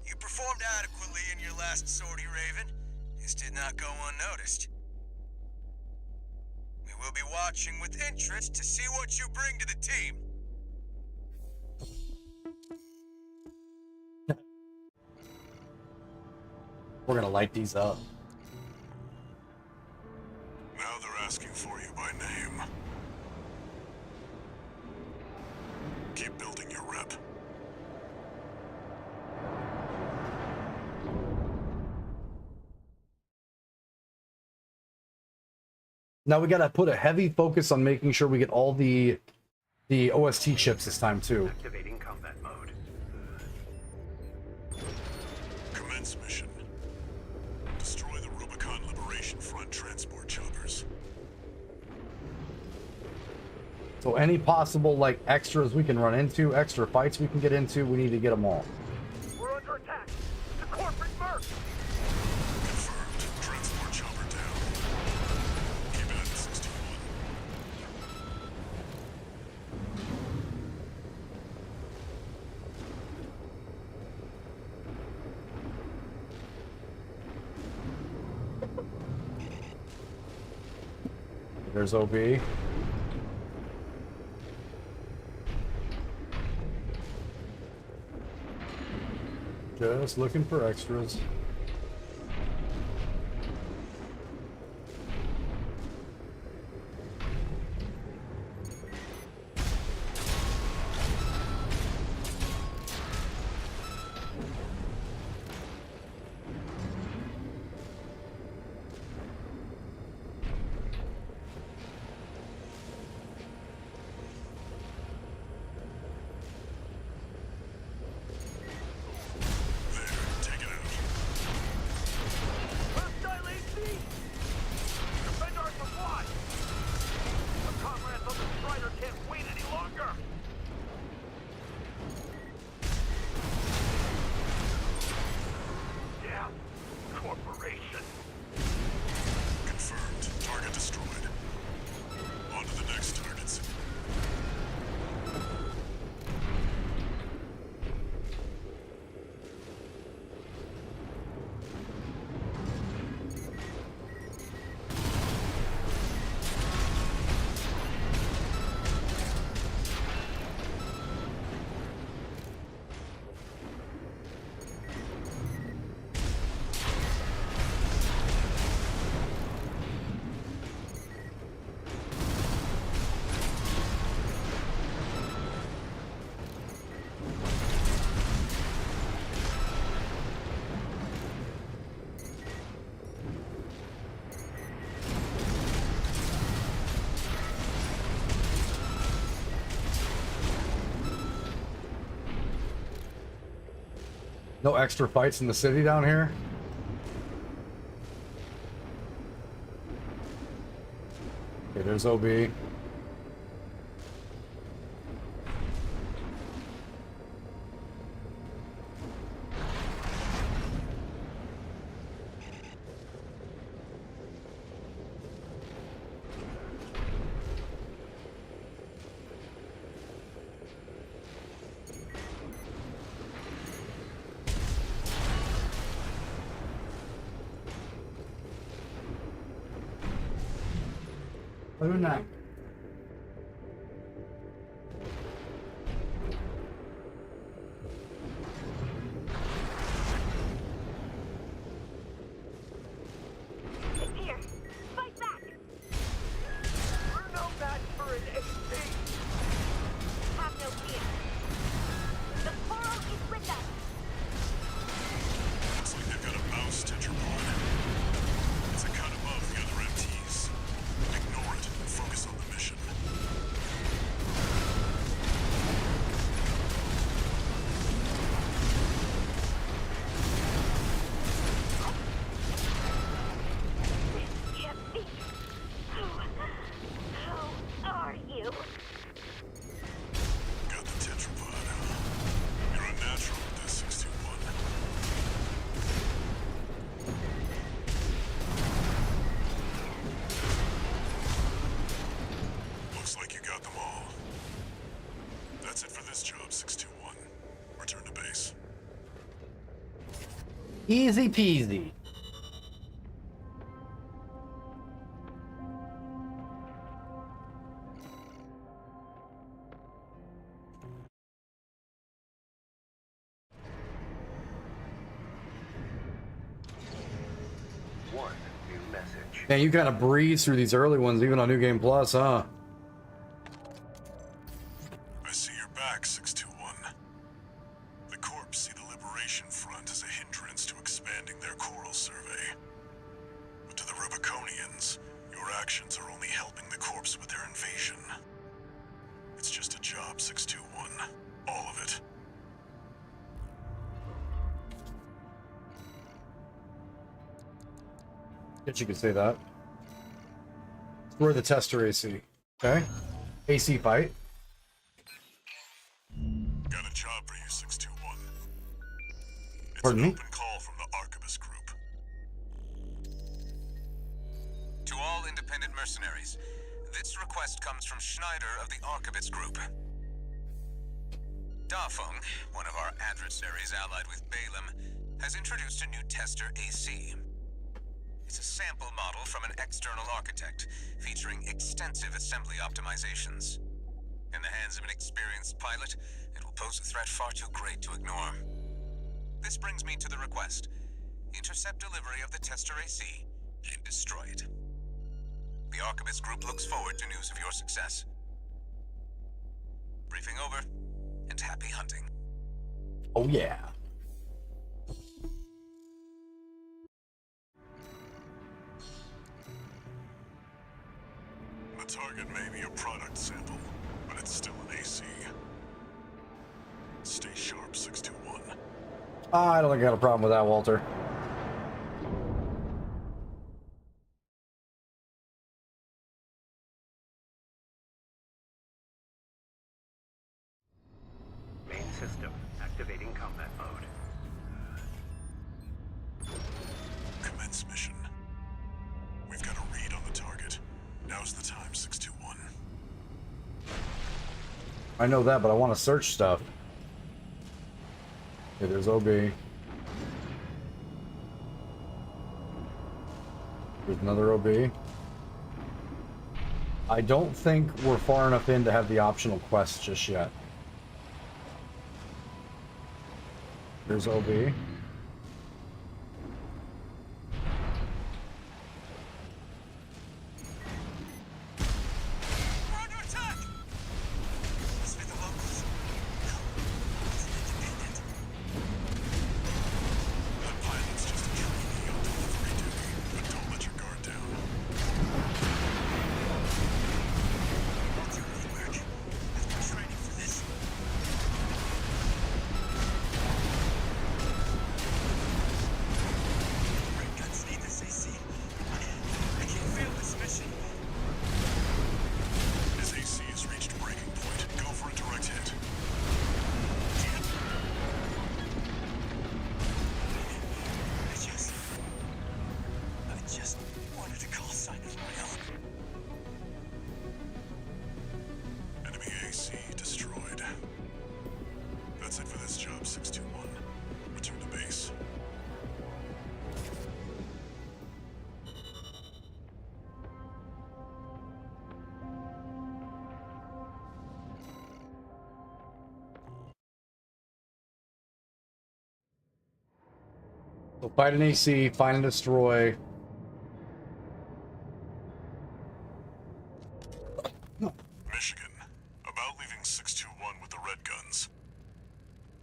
You performed adequately in your last sortie, Raven. This did not go unnoticed. We will be watching with interest to see what you bring to the team. We're gonna light these up. Now they're asking for you by name. Keep building your rep. Now we gotta put a heavy focus on making sure we get all the OST chips this time too. Activating combat mode. Commence mission. Destroy the Rubicon Liberation Front transport choppers. So any possible like extras we can run into, extra fights we can get into, we need to get them all. We're under attack. The corporate merc. Confirmed. Transport chopper down. Keep it at 61. There's OB. Just looking for extras. Take it out. Hostile AC. Defend our supply. The comrades on the Strider can't wait any longer. Yeah, corporation. Confirmed. Target destroyed. On to the next targets. No extra fights in the city down here. Okay, there's OB. Luna. It's here. Fight back. We're no match for an AC. Have no fear. The coral is with us. Looks like they've got a mouse tetrapod. It's a cut above the other MTs. Ignore it and focus on the mission. Can't be. Who are you? Got the tetrapod, huh? You're unnatural with this 621. Looks like you got them all. That's it for this job, 621. Return to base. Easy peasy. One new message. Man, you kind of breeze through these early ones, even on New Game Plus, huh? I see you're back, 621. The Corps see the Liberation Front as a hindrance to expanding their coral survey. But to the Rubiconians, your actions are only helping the Corps with their invasion. It's just a job, 621. All of it. Guess you could say that. We're the tester AC. Okay. AC fight. Got a job for you, 621. It's Pardon an me? open call from the Arquebus Group. To all independent mercenaries, this request comes from Schneider of the Arquebus Group. Dafeng, one of our adversaries allied with Balaam, has introduced a new tester AC. It's a sample model from an external architect, featuring extensive assembly optimizations. In the hands of an experienced pilot, it will pose a threat far too great to ignore. This brings me to the request. Intercept delivery of the tester AC and destroy it. The Arquebus Group looks forward to news of your success. Briefing over, and happy hunting. Oh yeah. The target may be a product sample, but it's still an AC. Stay sharp, 621. I don't think I got a problem with that, Walter. Main system activating combat mode. Commence mission. We've got a read on the target. Now's the time, 621. I know that, but I want to search stuff. Okay, there's OB. There's another OB. I don't think we're far enough in to have the optional quest just yet. There's OB. We're under attack! This with the locals. No, it's an independent. That pilot's just a trainee on delivery duty, but don't let your guard down. That's your own work. I've been training for this. So fight an AC, find and destroy. Michigan, about leaving 621 with the Red Guns.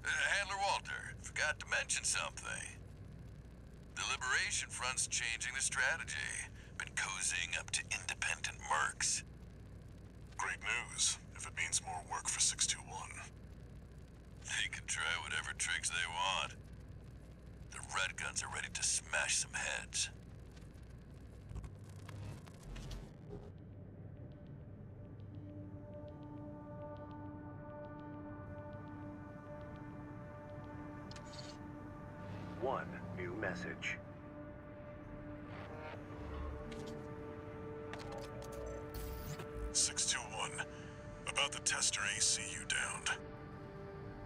Handler Walter, forgot to mention something. The Liberation Front's changing the strategy. Been cozying up to independent mercs. Great news, if it means more work for 621. They can try whatever tricks they want. The Red Guns are ready to smash some heads. One new message. About the tester AC you downed.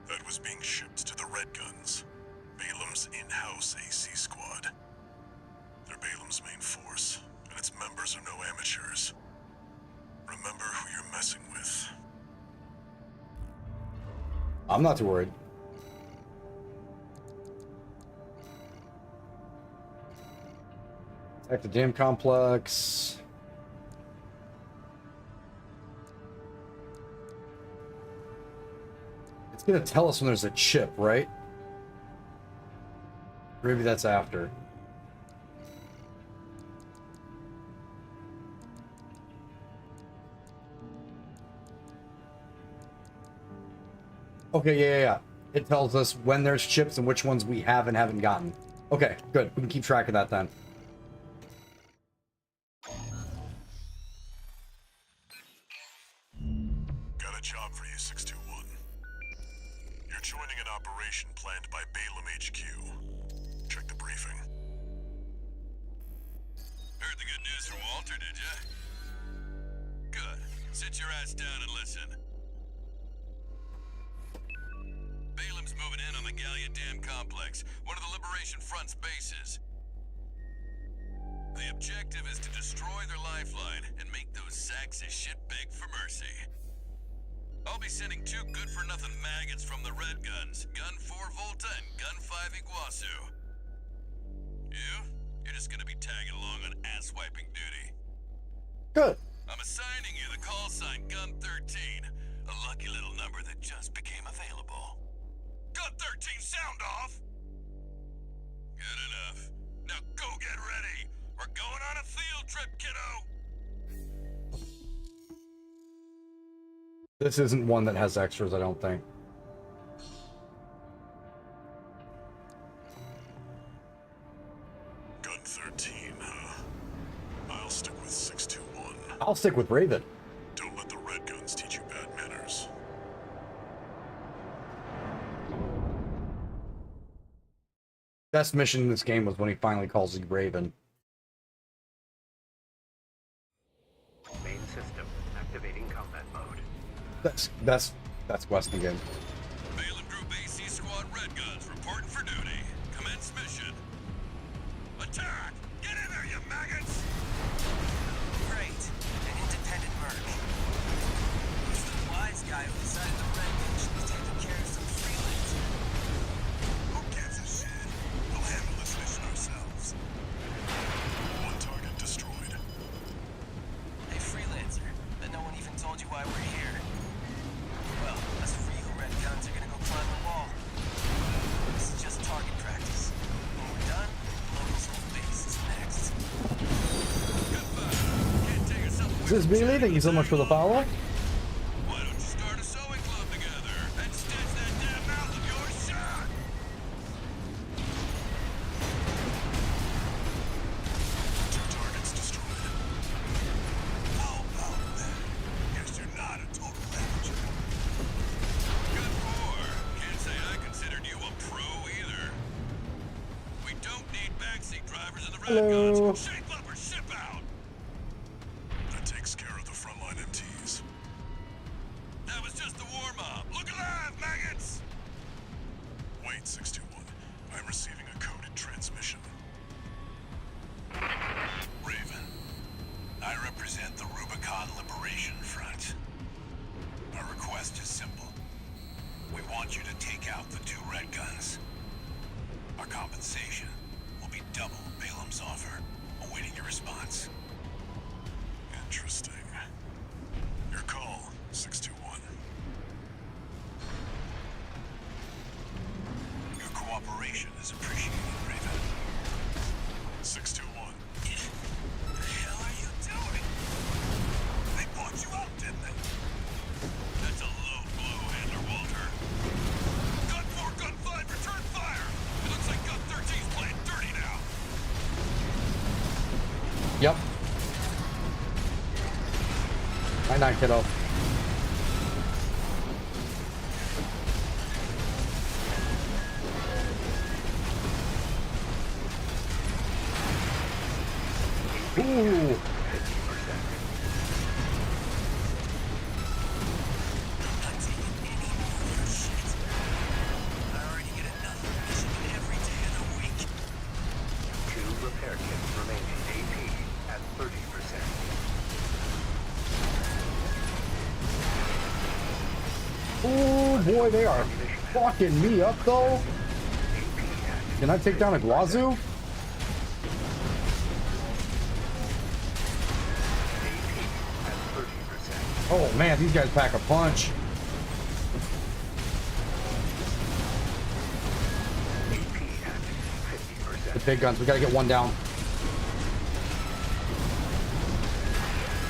That was being shipped to the Red Guns, Balam's in-house AC squad. They're Balam's main force, and its members are no amateurs. Remember who you're messing with. I'm not too worried. Attack the dam complex. It's gonna tell us when there's a chip, right? Maybe that's after. Okay, yeah. It tells us when there's chips and which ones we have and haven't gotten. Okay, good. We can keep track of that then. Got a job for you, 621. You're joining an operation planned by Balam HQ. Check the briefing. Heard the good news from Walter, did ya? Good. Sit your ass down and listen. Balam's moving in on the Gallia Dam Complex, one of the Liberation Front's bases. The objective is to destroy their lifeline and make those sacks of shit beg for mercy. I'll be sending 2 good-for-nothing maggots from the Red Guns, Gun 4 Volta and Gun 5 Iguazu. You're just gonna be tagging along on ass-wiping duty. Good. I'm assigning you the call sign Gun 13, a lucky little number that just became available. Gun 13, sound off! Good enough. Now go get ready. We're going on a field trip, kiddo! This isn't one that has extras, I don't think. Gun 13, huh? I'll stick with 621. I'll stick with Raven. Don't let the Red Guns teach you bad manners. Best mission in this game was when he finally calls you Raven. Main system activating combat mode. That's quest again. Balam Group AC Squad Red Guns reporting for duty. Commence mission. Attack! Get in there, you maggots! Great. An independent merc. Who's the wise guy who decided the Red Guns should be taking care of some freelancers? Who gives a shit? We'll handle this mission ourselves. One target destroyed. Hey, freelancer. Bet no one even told you why we're here. Well, us free Red Guns are gonna go climb the wall. This is just target practice. When we're done, locals home base is next. Can't take yourself away This is from Beely. Thank you so much for the follow. Why don't you start a sewing club together and stitch that damn mouth of yours shut? Two targets destroyed. How about that? Guess you're not a total amateur. Good for. Can't say I considered you a pro either. We don't need backseat drivers in the Red Hello. Guns. Shape up or ship out. That takes care of the frontline MTs. That was just the warm-up. Look alive, maggots! Wait, 621. I'm receiving a coded transmission. Raven, I represent the Rubicon Liberation Front. Our request is simple. We want you to take out the 2 Red Guns. Our compensation, Yep. Night night, kiddo. Ooh. Repair kits remaining. AP at 30%. Oh boy, they are fucking me up though. Can I take down a Guazu? Oh man, these guys pack a punch. The big guns, we gotta get one down.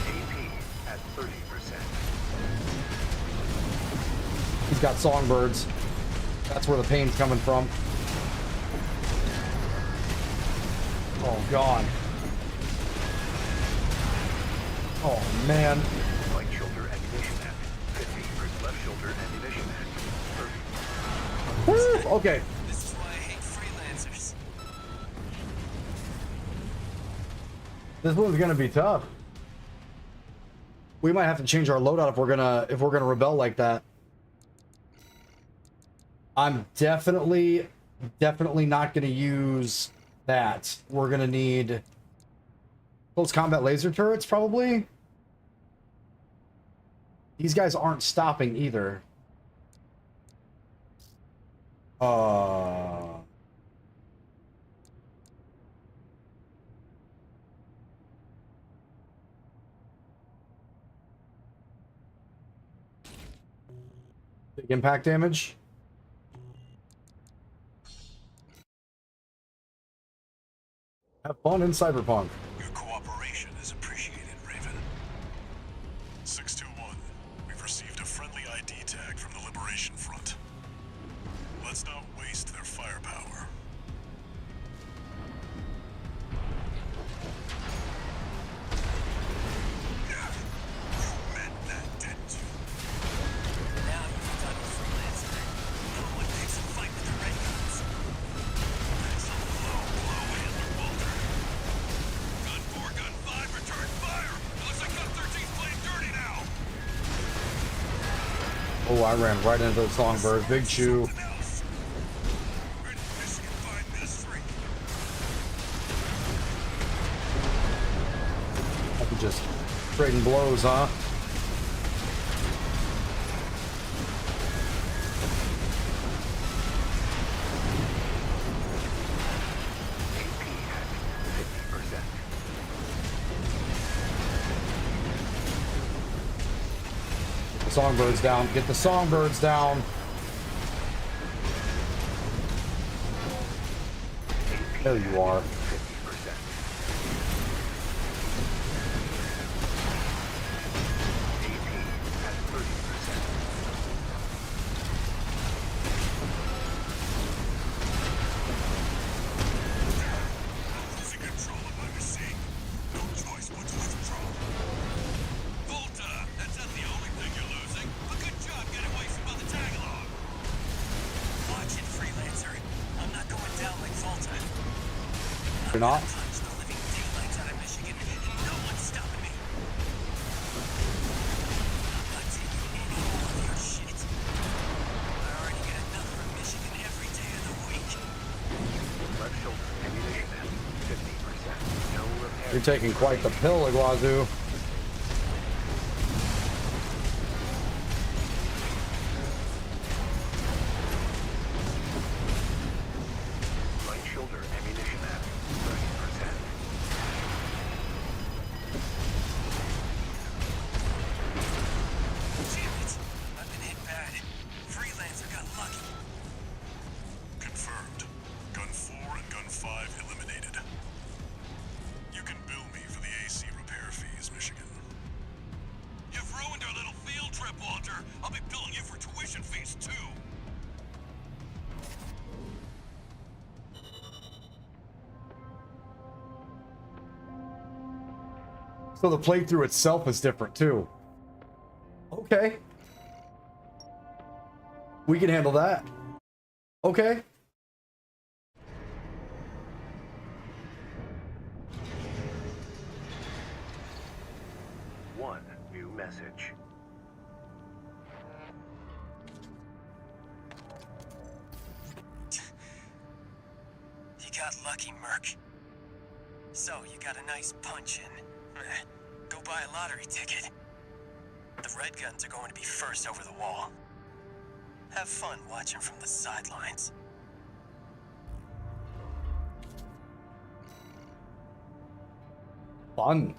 AP at 30%. He's got songbirds. That's where the pain's coming from. Oh god. Oh man. Right shoulder ammunition at 50%. Left shoulder ammunition at 30%. Woo! Okay. This is why I hate freelancers. This one's gonna be tough. We might have to change our loadout if we're gonna rebel like that. I'm definitely not gonna use that. We're gonna need close combat laser turrets, probably. These guys aren't stopping either. Big impact damage. Have fun in Cyberpunk. Your cooperation is appreciated, Raven. 621, we've received a friendly ID tag from the Liberation Front. Let's not waste their firepower. Yeah, you meant that, didn't you? Now you've done a freelancer. No one takes a fight with the red guns. That's a low blow, Handler Walter. Gun 4, Gun 5, return fire! It looks like Gun 13's playing dirty now! Oh, I ran right into the songbird. Big chew. Something else. Ready for Michigan by mystery. I could just trading blows, huh? AP at 50%. The songbirds down. Get the songbirds down. There you are. 50%. AP at 30%. Losing control of my machine. No choice but to withdraw. Volta, that's not the only thing you're losing. A good job getting away from the tag-along. Watch it, freelancer. I'm not going down like Volta. You're not? Punch the living daylights out of Michigan, and no one's stopping me. I'm not taking any more of your shit. I already get enough from Michigan every day of the week. Left shoulder ammunition at 50%. No repair. You're taking quite the pill, Iguazu. Right shoulder ammunition at 30%. Damn it. I've been hit bad. Freelancer got lucky. Confirmed. Gun 4 and Gun 5 eliminated. You can bill me for the AC repair fees, So the playthrough itself is different too. Okay. We can handle that. Okay. One new message. You got lucky, Merc. So, you got a nice punch in. Go buy a lottery ticket. The Red Guns are going to be first over the wall. Have fun watching from the sidelines. Fun.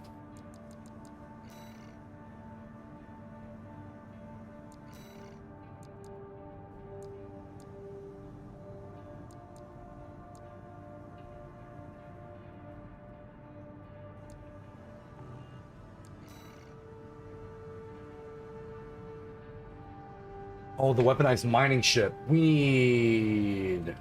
Oh, the weaponized mining ship. We need...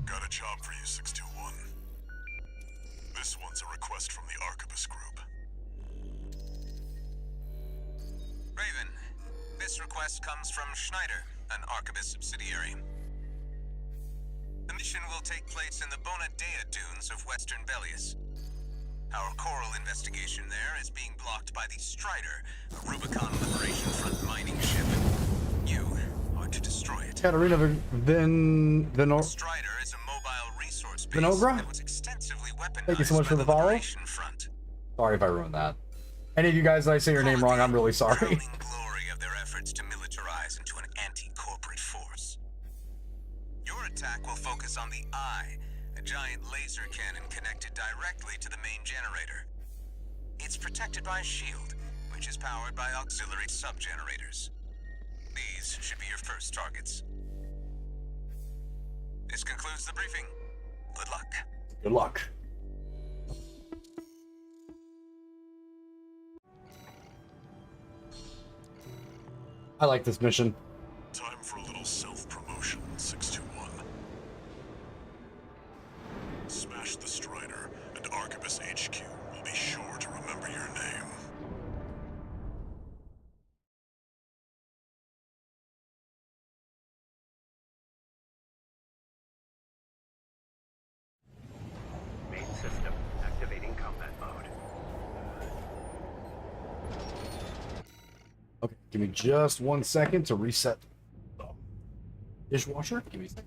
Got a job for you, 621. This one's a request from the Arquebus Group. Raven, this request comes from Schneider, an Arquebus subsidiary. The mission will take place in the Bonadea dunes of Western Bellius. Our coral investigation there is being blocked by the Strider, a Rubicon Liberation Front mining ship. You are to destroy it. Katarina Strider is a mobile resource base Vinogra? that was extensively weaponized Thank you so much by for the follow. Liberation Front. Sorry if I ruined that. Any of you guys that I say your name wrong, I'm really sorry. Crowning glory of their efforts to militarize into an anti-corporate force. Your attack will focus on the Eye, a giant laser cannon connected directly to the main generator. It's protected by a shield, which is powered by auxiliary sub-generators. These should be your first targets. This concludes the briefing. Good luck. Good luck. I like this mission. Time for a little self-promotion, 621. Smash the Strider, and Arquebus HQ will be sure to remember your name. Main system activating combat mode. Okay, give me just 1 second to reset the dishwasher. Give me a second.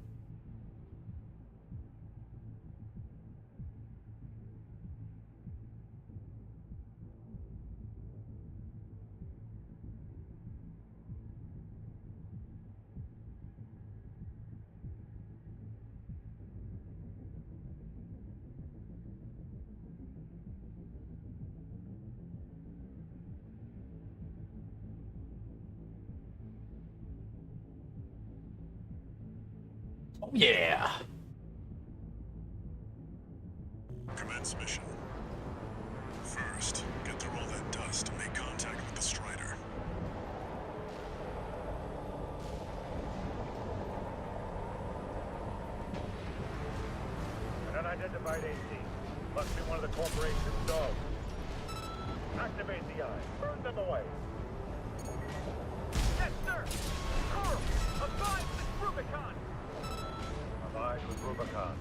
Oh, yeah. Commence mission. First, get through all that dust to make contact with the Strider. An unidentified AC. Must be one of the corporation's dogs. Activate the Eye. Burn them away. Yes, sir! Coral! Abide with Rubicon! Abide with Rubicon.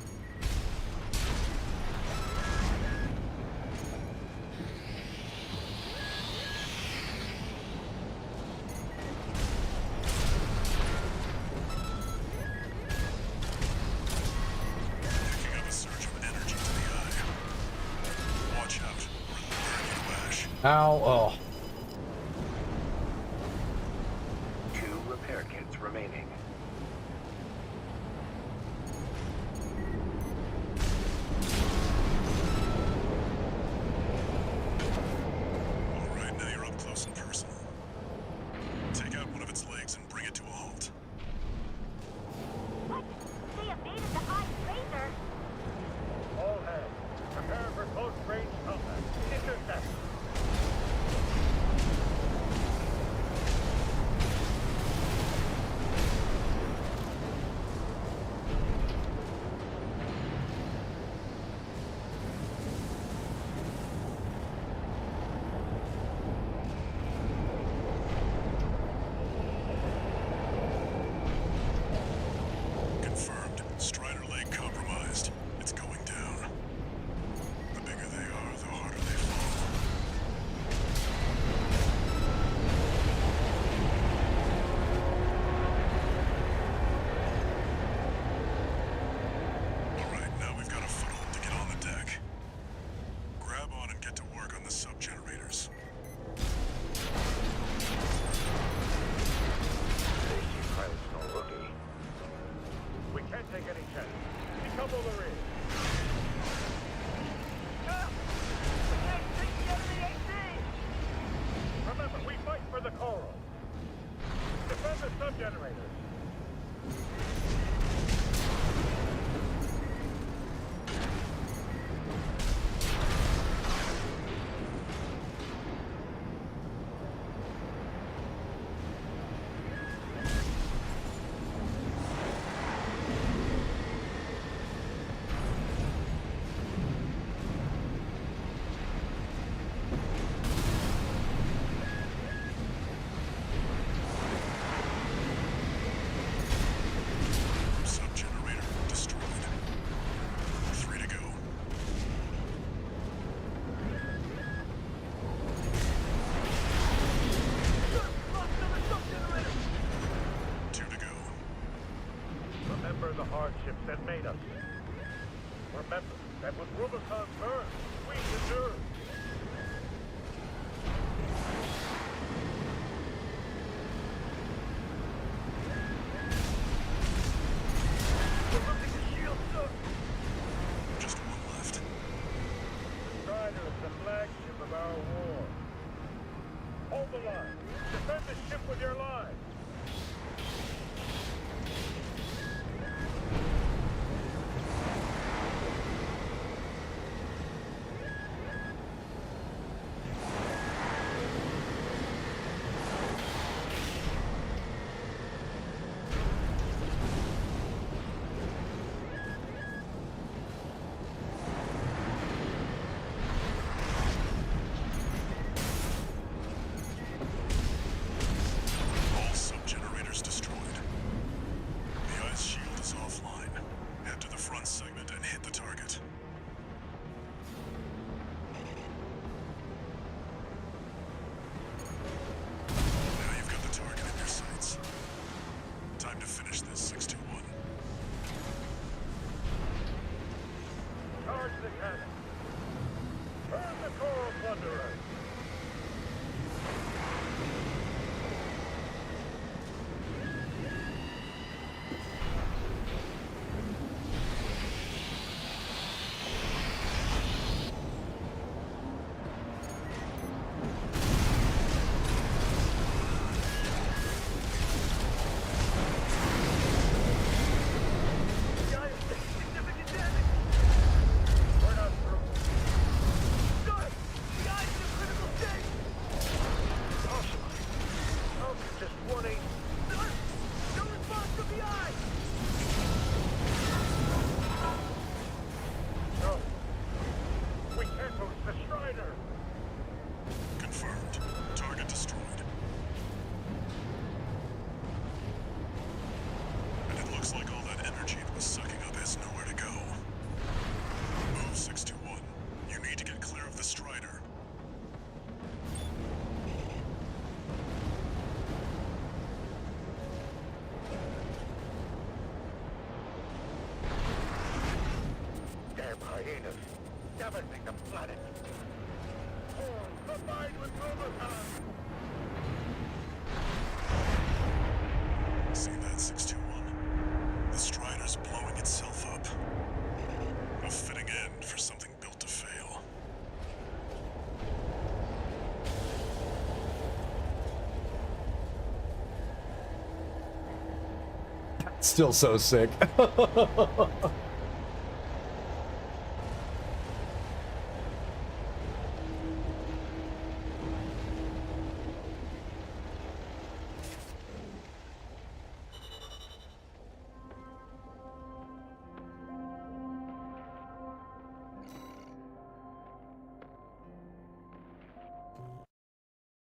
Picking up a Ow. Oh. 2 repair kits remaining. Alright, now you're up close and personal. Take out one of its legs and bring it to a halt. What? They evaded the ice laser. All hands, prepare for close-range combat. Intercept. Confirmed. Strider leg compromised. It's going down. The bigger they are, the harder they fall. Alright, now we've got a foothold to get on the deck. Grab on and get to work on the sub-generators. This pilot's no rookie. We can't take any chances. Decouple the rig. We can't take the enemy AC! Remember, we fight for the Coral. Defend the sub-generators. Sub-generator destroyed. 3 to go. Two to go. Remember the hardships that made us. Remember that when Rubicon burns, we deserve. We're losing the shield, sir. Just one left. The Strider is the flagship of our war. Hold the line. Defend the ship with your lives. All sub-generators destroyed. The ice shield is offline. Head to the front segment and hit the target. Now you've got the target in your sights. Time to finish this, 621. Charge the cannon. Burn the Coral Plunderers. Guys, significant damage. We're not through. Sir, the eye's in a critical state. Impossible. How could just 1-8? Sir, no response from the eye. No. We can't lose the Strider. Confirmed. Target destroyed. And it looks like all that energy it was sucking up has nowhere to go. Move 621. You need to get clear of the Strider. Damn hyenas. Devastating the planet. Core combined with Rubicon. See that, 621? The Strider's blowing itself up. A fitting end for something built to fail. Still so sick.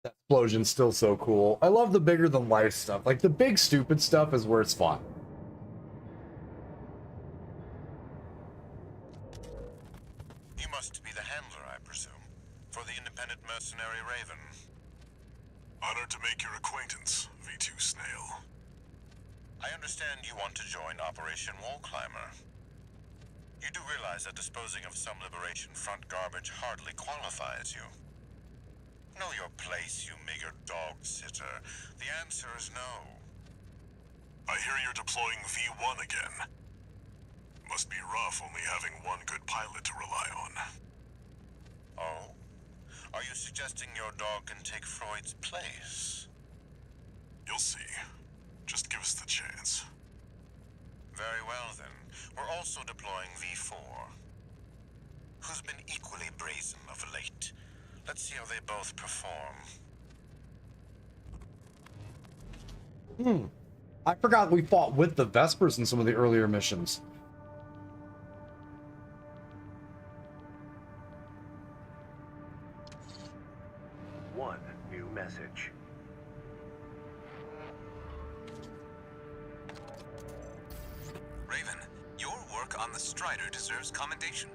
That explosion's still so cool. I love the bigger than life stuff. Like the big stupid stuff is where it's fun. You must be the handler, I presume, for the independent mercenary Raven. Honored to make your acquaintance, V2 Snail. I understand you want to join Operation Wall Climber. You do realize that disposing of some Liberation Front garbage hardly qualifies you. Know your place, you meager dog sitter. The answer is no. I hear you're deploying V1 again. Must be rough only having one good pilot to rely on. Oh? Are you suggesting your dog can take Freud's place? You'll see. Just give us the chance. Very well then. We're also deploying V4. Who's been equally brazen of late. Let's see how they both perform. I forgot we fought with the Vespers in some of the earlier missions. One new message. Raven, your work on the Strider deserves commendation.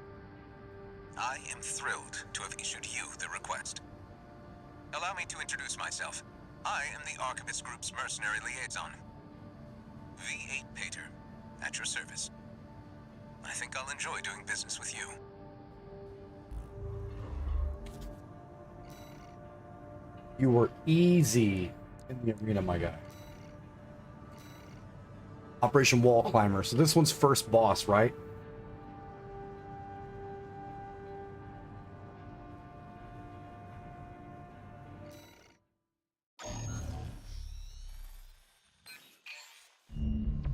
I am thrilled to have issued you the request. Allow me to introduce myself. I am the Archibus Group's mercenary liaison. V8 Pater, at your service. I think I'll enjoy doing business with you. You were easy in the arena, my guy. Operation Wall Climber. So this one's first boss, right?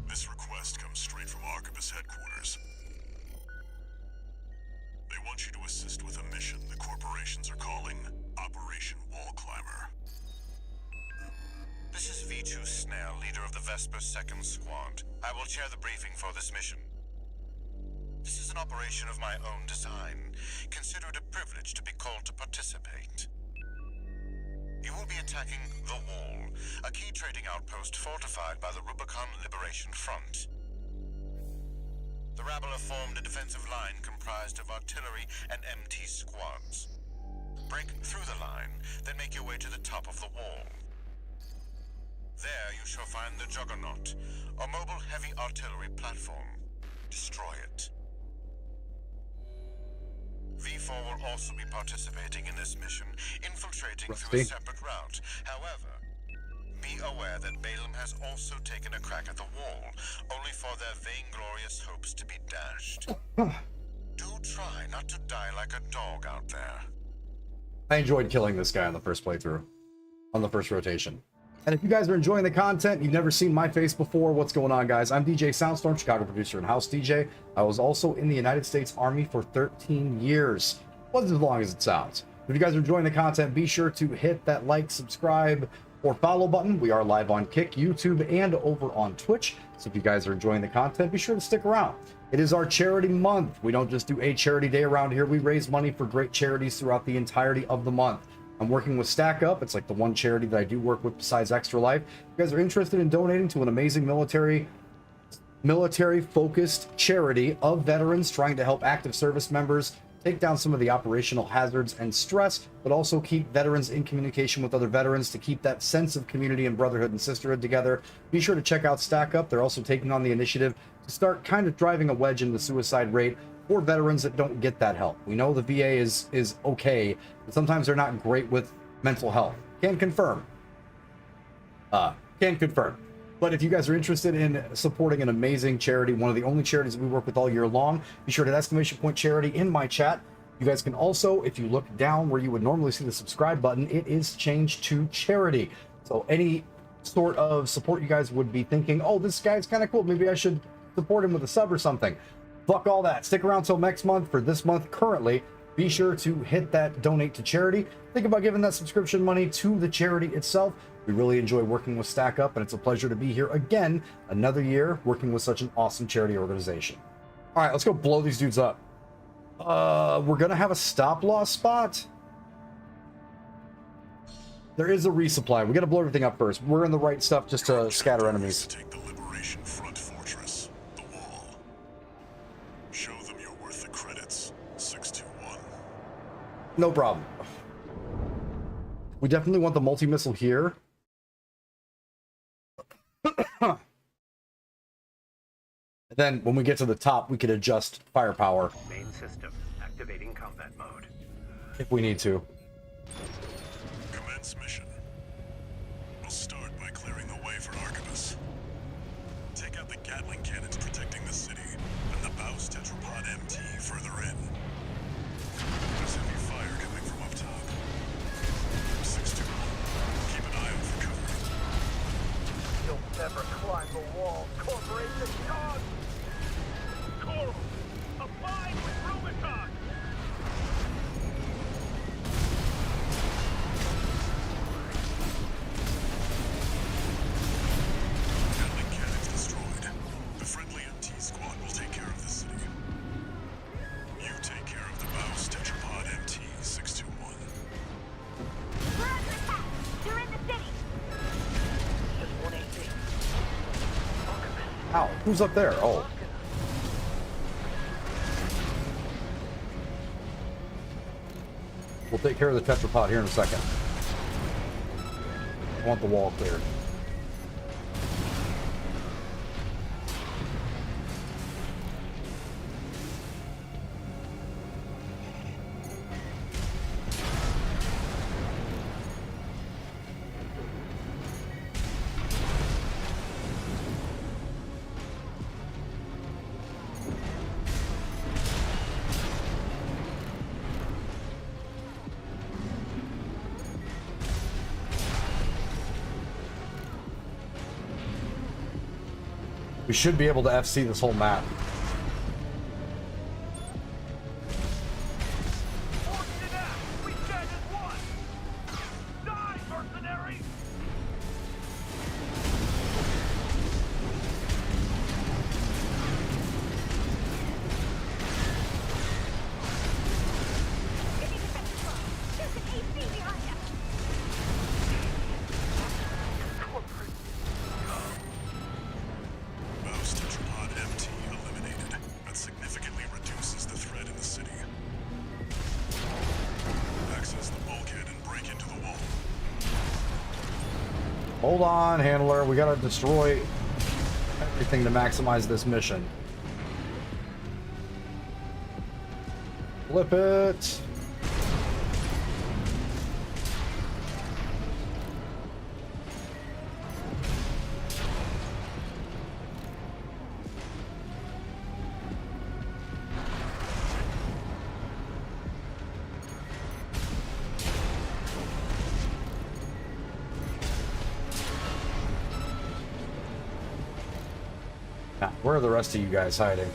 This request comes straight from Archibus headquarters. They want you to assist with a mission the corporations are calling Operation Wall Climber. This is V2 Snail, leader of the Vesper 2nd Squad. I will chair the briefing for this mission. This is an operation of my own design. Consider it a privilege to be called to participate. You will be attacking The Wall, a key trading outpost fortified by the Rubicon Liberation Front. The Rabble have formed a defensive line comprised of artillery and MT squads. Break through the line, then make your way to the top of the wall. There you shall find the Juggernaut, a mobile heavy artillery platform. Destroy it. V4 will also be participating in this mission, infiltrating through a separate route. However, be aware that Balaam has also taken a crack at the wall, only for their vainglorious hopes to be dashed. Do try not to die like a dog out there. I enjoyed killing this guy on the first playthrough, on the first rotation. And if you guys are enjoying the content, you've never seen my face before, what's going on, guys? I'm DJ Soundstorm, Chicago producer and house DJ. I was also in the United States Army for 13 years. Wasn't as long as it sounds. If you guys are enjoying the content, be sure to hit that like, subscribe, or follow button. We are live on Kick, YouTube, and over on Twitch. So if you guys are enjoying the content, be sure to stick around. It is our charity month. We don't just do a charity day around here. We raise money for great charities throughout the entirety of the month. I'm working with Stack Up. It's like the one charity that I do work with besides Extra Life. If you guys are interested in donating to an amazing military-focused charity of veterans trying to help active service members take down some of the operational hazards and stress, but also keep veterans in communication with other veterans to keep that sense of community and brotherhood and sisterhood together, be sure to check out Stack Up. They're also taking on the initiative to start kind of driving a wedge in the suicide rate for veterans that don't get that help. We know the VA is okay, but sometimes they're not great with mental health. Can confirm. Can confirm. But if you guys are interested in supporting an amazing charity, one of the only charities we work with all year long, be sure to hit ! Charity in my chat. You guys can also, if you look down where you would normally see the subscribe button, it is changed to charity. So any sort of support you guys would be thinking, oh, this guy's kind of cool, maybe I should support him with a sub or something. Fuck all that. Stick around till next month. For this month currently, be sure to hit that donate to charity. Think about giving that subscription money to the charity itself. We really enjoy working with Stack Up, and it's a pleasure to be here again, another year, working with such an awesome charity organization. All right, let's go blow these dudes up. We're gonna have a stop loss spot. There is a resupply. We gotta blow everything up first. We're in the right stuff just to scatter enemies. Take the Liberation Front fortress, the wall. Show them you're worth the credits. 621. No problem. We definitely want the multi-missile here. Then when we get to the top, we can adjust firepower. Main system activating combat mode. If we need to. Commence mission. We'll start by clearing the way for Arquebus. Take out the Gatling cannons protecting the city, and the Baus Tetrapod MT further in. There's heavy fire coming from up top. 621. Keep an eye out for cover. You'll never climb the wall, Corporation Dog! Coral, abide with Rubicon! Gatling cannons destroyed. The friendly MT squad will take care of the city. You take care of the Baus Tetrapod MT 621. We're under attack! You're in the city! Just 118. Ow, who's up there? Oh. We'll take care of the tetrapod here in a second. I want the wall cleared. We should be able to FC this whole map. We stand as one! Die, mercenaries! Any defensive blow! There's an AC behind us! Baus Tetrapod MT eliminated. That significantly reduces the threat in the city. Access the bulkhead and break into the wall. Hold on, handler. We gotta destroy everything to maximize this mission. Flip it. Now, where are the rest of you guys hiding?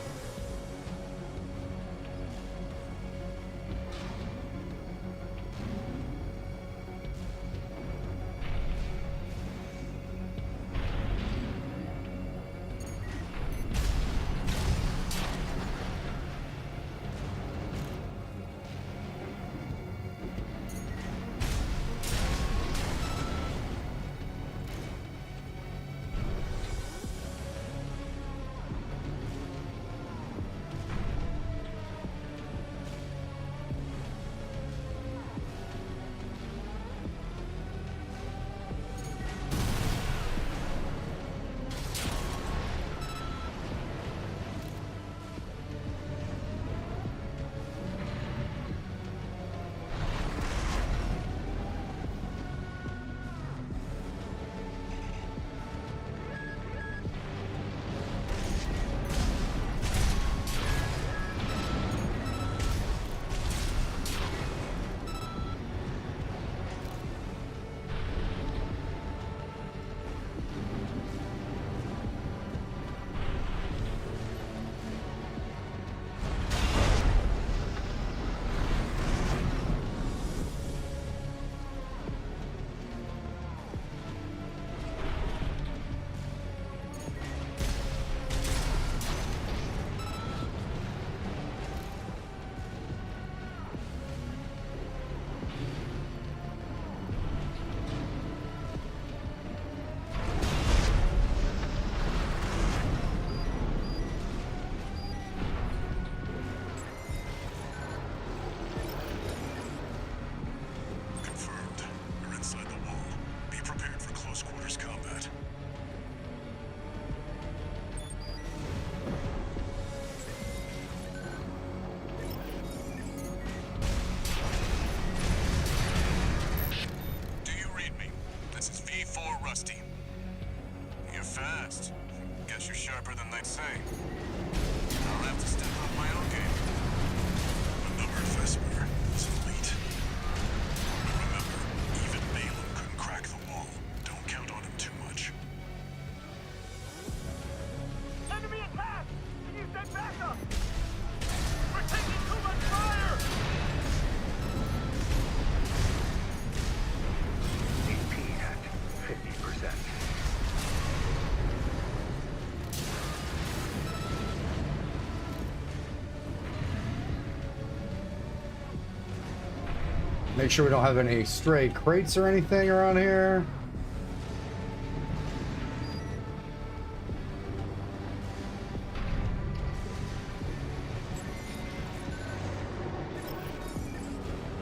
Make sure we don't have any stray crates or anything around here.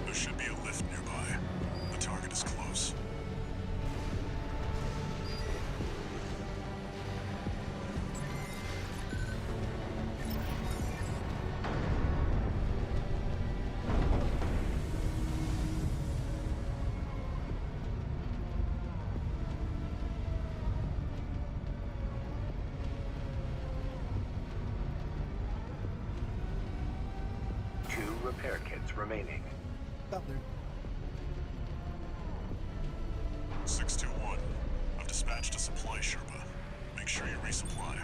There should be a lift nearby. The target is close. Two repair kits remaining. 621. I've dispatched a supply Sherpa. Make sure you resupply.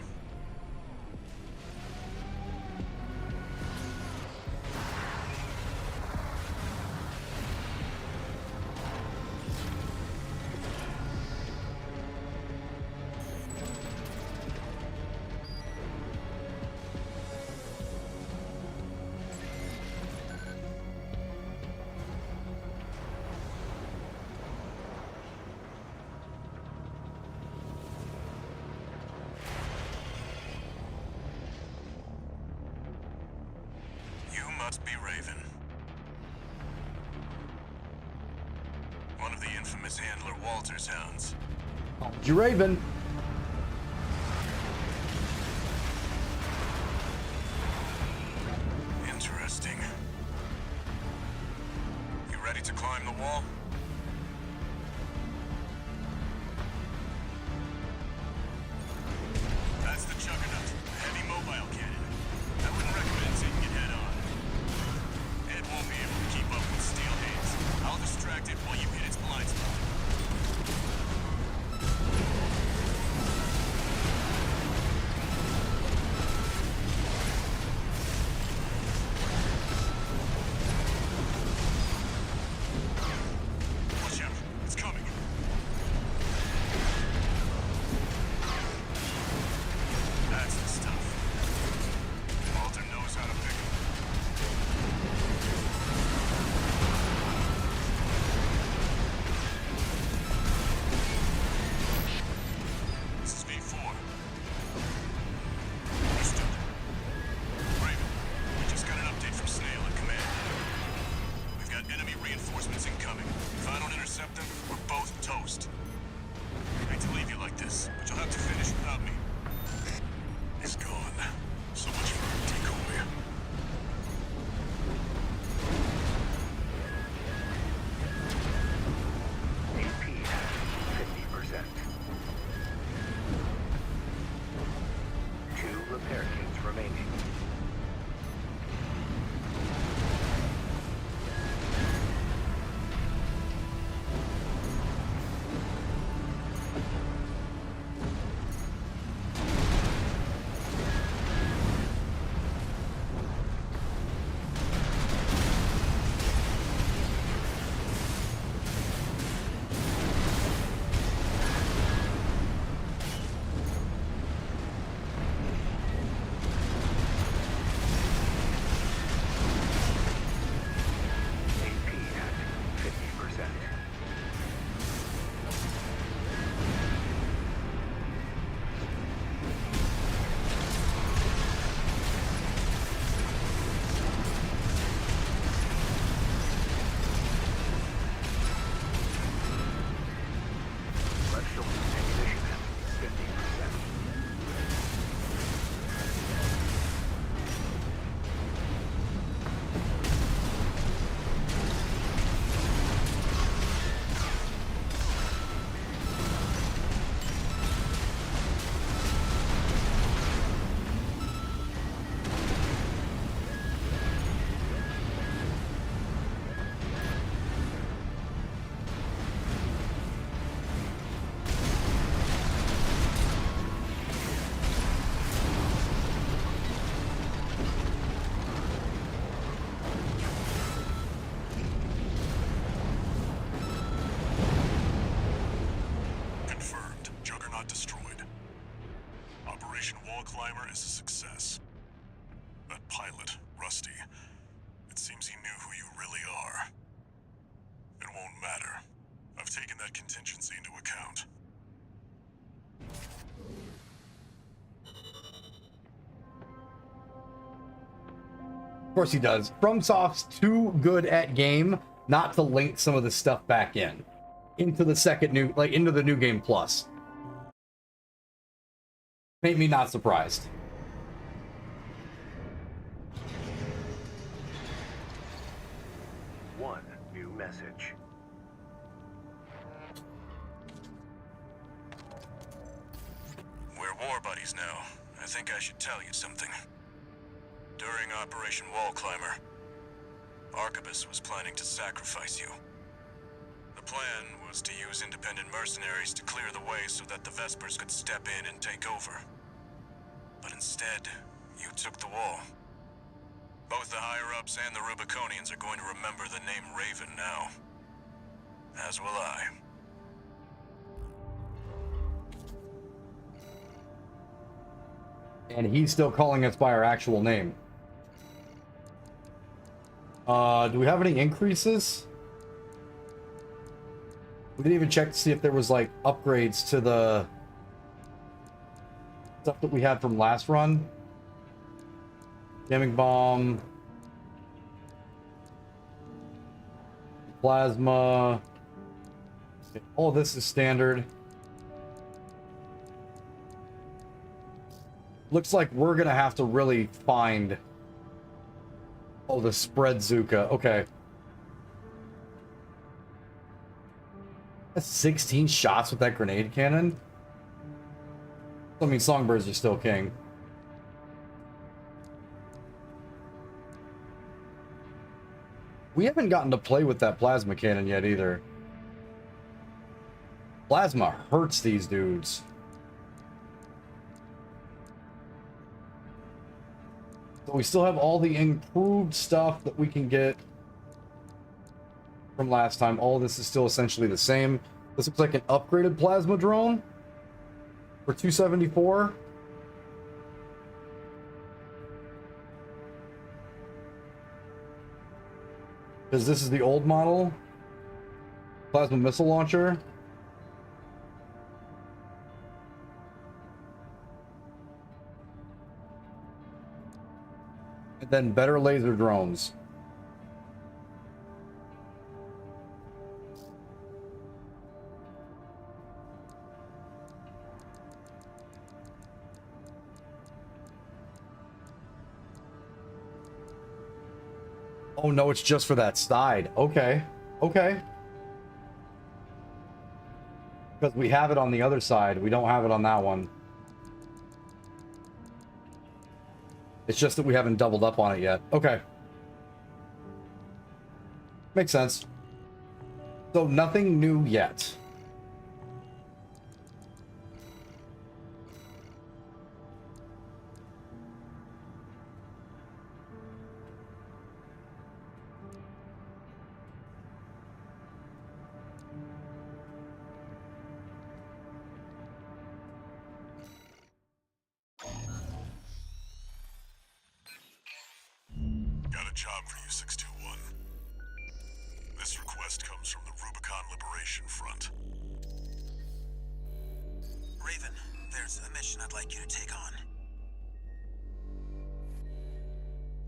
You must be Raven. One of the infamous handler Walter's hounds. You Raven. Interesting. You ready to climb the wall? That's the Juggernaut, a heavy mobile cannon. I wouldn't recommend taking it head-on. Ed won't be able to keep up with Steelheads. I'll distract it while you hit its blind spot. Watch out, it's coming. That's the stuff. Walter knows how to pick 'em. This is V4. Understood. Raven, we just got an update from Snail at command. We've got enemy reinforcements incoming. If I don't intercept them, we're both toast. I hate to leave you like this, but you'll have to finish without me. He's gone. So much for our decoy. AP at 50%. Two repair kits remaining. AP at 50%. Left shoulder ammunition at 50%. Confirmed. Juggernaut destroyed. Operation Wall Climber is a success. That pilot, Rusty, it seems he knew who you really are. Of course he does. FromSoft's too good at game not to link some of the stuff back into the into the new game plus. Made me not surprised. One new message. We're war buddies now. I think I should tell you something. During Operation Wall Climber, Arquebus was planning to sacrifice you. The plan was to use independent mercenaries to clear the way so that the Vespers could step in and take over. But instead, you took the wall. Both the higher-ups and the Rubiconians are going to remember the name Raven now. As will I. And he's still calling us by our actual name. Do we have any increases? We didn't even check to see if there was like upgrades to the stuff that we had from last run. Jamming bomb, plasma. All this is standard. Looks like we're gonna have to really find. Oh, the spread Zuka. Okay. That's 16 shots with that grenade cannon. I mean, Songbirds are still king. We haven't gotten to play with that plasma cannon yet either. Plasma hurts these dudes. So we still have all the improved stuff that we can get from last time. All of this is still essentially the same. This looks like an upgraded plasma drone for 274. Because this is the old model plasma missile launcher. And then better laser drones. Oh no, it's just for that side. Okay. Okay. Because we have it on the other side. We don't have it on that one. It's just that we haven't doubled up on it yet. Okay. Makes sense. So nothing new yet. Got a job for you, 621. This request comes from the Rubicon Liberation Front. Raven, there's a mission I'd like you to take on.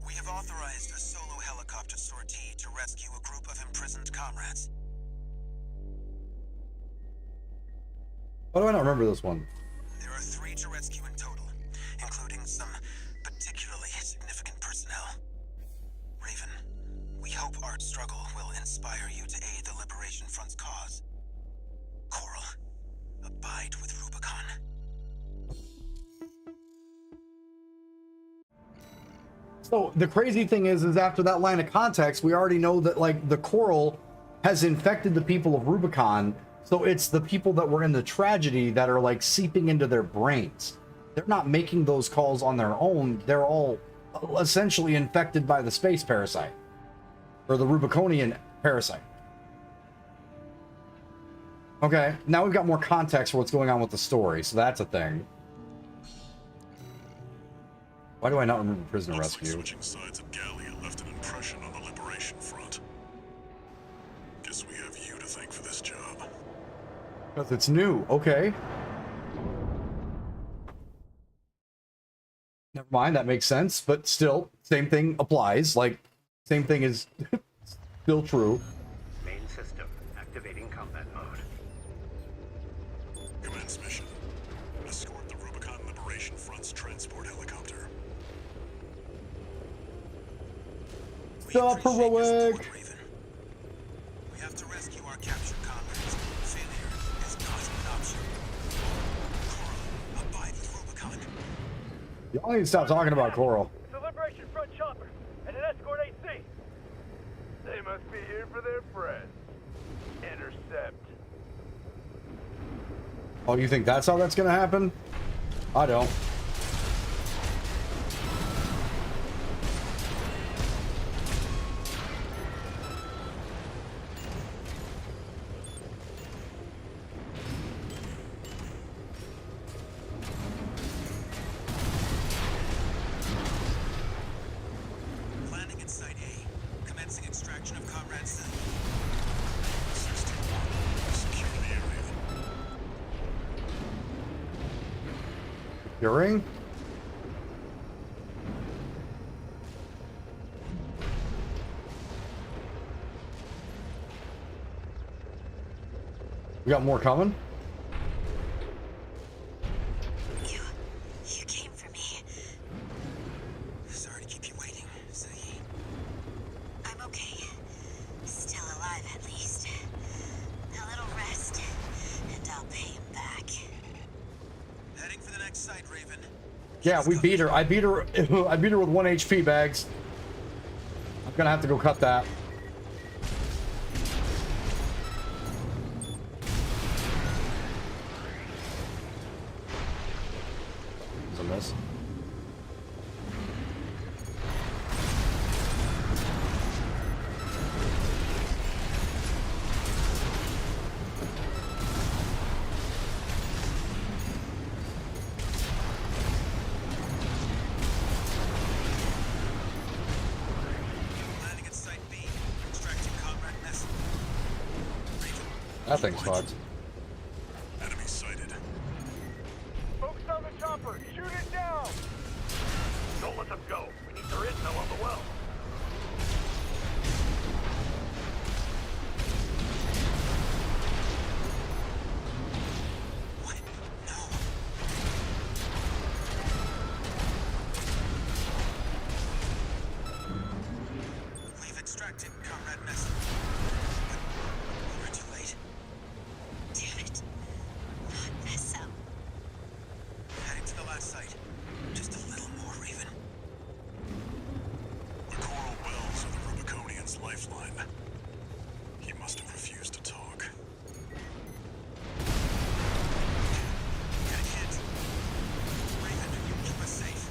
We have authorized a solo helicopter sortie to rescue a group of imprisoned comrades. Why do I not remember this one? There are 3 to rescue in total, including some particularly significant personnel. Raven, we hope our struggle will inspire you to aid the Liberation Front's cause. Coral, abide with Rubicon. So the crazy thing is after that line of context, we already know that like the Coral has infected the people of Rubicon. So it's the people that were in the tragedy that are like seeping into their brains. They're not making those calls on their own. They're all essentially infected by the space parasite or the Rubiconian parasite. Okay, now we've got more context for what's going on with the story, so that's a thing. Why do I not remember Prisoner Looks Rescue? like switching sides of Gallia left an impression on the Liberation Front. Guess we have you to thank for this job. Because it's new. Okay. Never fine, that makes sense, but still, same thing applies. Like, same thing is still true. Main system activating combat mode. Commence mission. Escort the Rubicon Liberation Front's transport helicopter. Stop, heroic! We have to rescue our captured comrades. Failure is not an option. Coral, abide with Rubicon. Y'all need to stop talking about Coral. It's a Liberation Front chopper and an escort AC. They must be here for their friends. Intercept. Oh, you think that's how that's gonna happen? I don't. Landing in Site A. Commencing extraction of Comrade Cell. 61. Secure the area. Securing? We got more coming? You came for me. Sorry to keep you waiting, Ziggy. I'm okay. Still alive, at least. A little rest, and I'll pay him back. Heading for the next site, Raven. Yeah, we beat her. I beat her. I beat her with 1 HP bags. I'm gonna have to go cut that. It's a miss. Landing at Site B. Extracting Comrade Messi. Raven. That thing's fucked. Enemy sighted. Focus on the chopper. Shoot it down. Don't let them go. We need their intel on the well. What? No. We've extracted Comrade Messi. But we're too late. Damn it. Not mess up. Heading to the last site. Just a little more, Raven. The coral wells are the Rubiconian's lifeline. He must have refused to talk. Getting hit. Raven, keep us safe.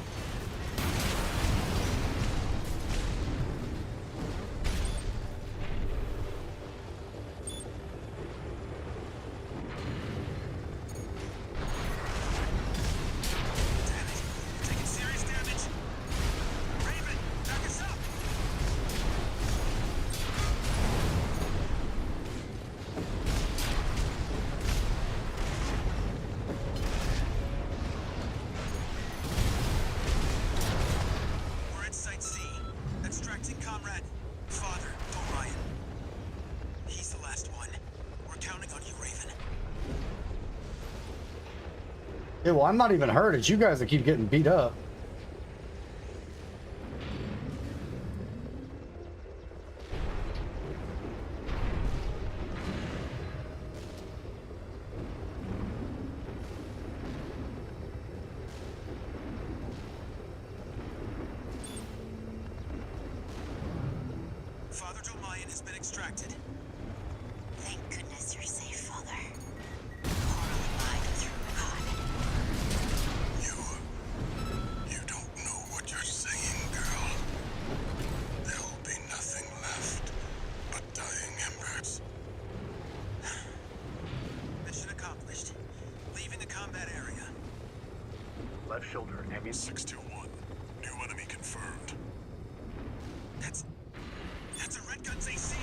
Damn it. We're taking serious damage. Raven, back us up. We're at Site C. Extracting Comrade Father Orion. He's the last one. We're counting on you, Raven. Yeah, well, I'm not even hurt. It's you guys that keep getting beat up. Father Domayan has been extracted. Thank goodness you're safe, Father. Coral and mine through Rubicon. You don't know what you're saying, girl. There'll be nothing left but dying embers. Mission accomplished. Leaving the combat area. Left shoulder ammunition. 621. New enemy confirmed. That's a Red Gun's AC.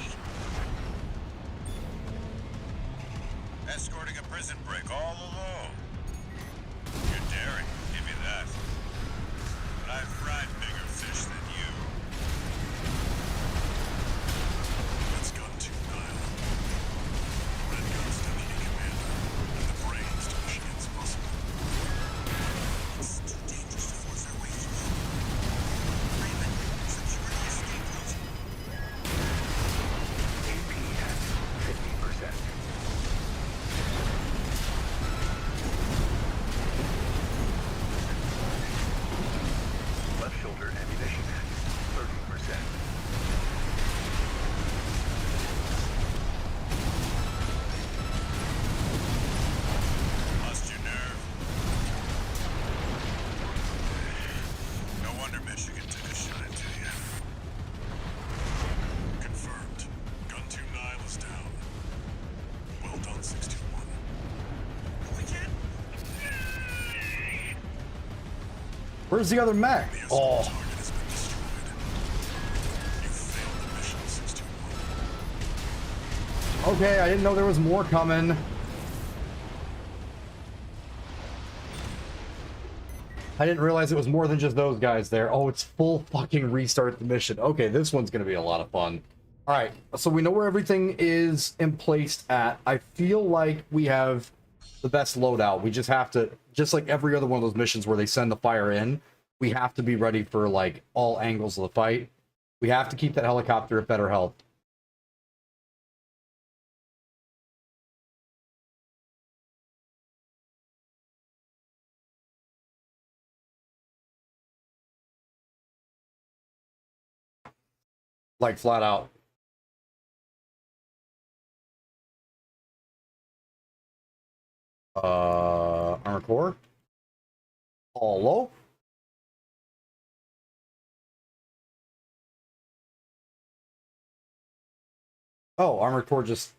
Where's the other mech? The Oh. assault target has been destroyed. You failed the mission, 621. Okay, I didn't know there was more coming. I didn't realize it was more than just those guys there. Oh, it's full fucking restart the mission. Okay, this one's gonna be a lot of fun. All right, so we know where everything is in place at. I feel like we have the best loadout. We just have to, just like every other one of those missions where they send the fire in, we have to be ready for like all angles of the fight. We have to keep that helicopter at better health. Like flat out. Armor core. Hello? Oh, armor core just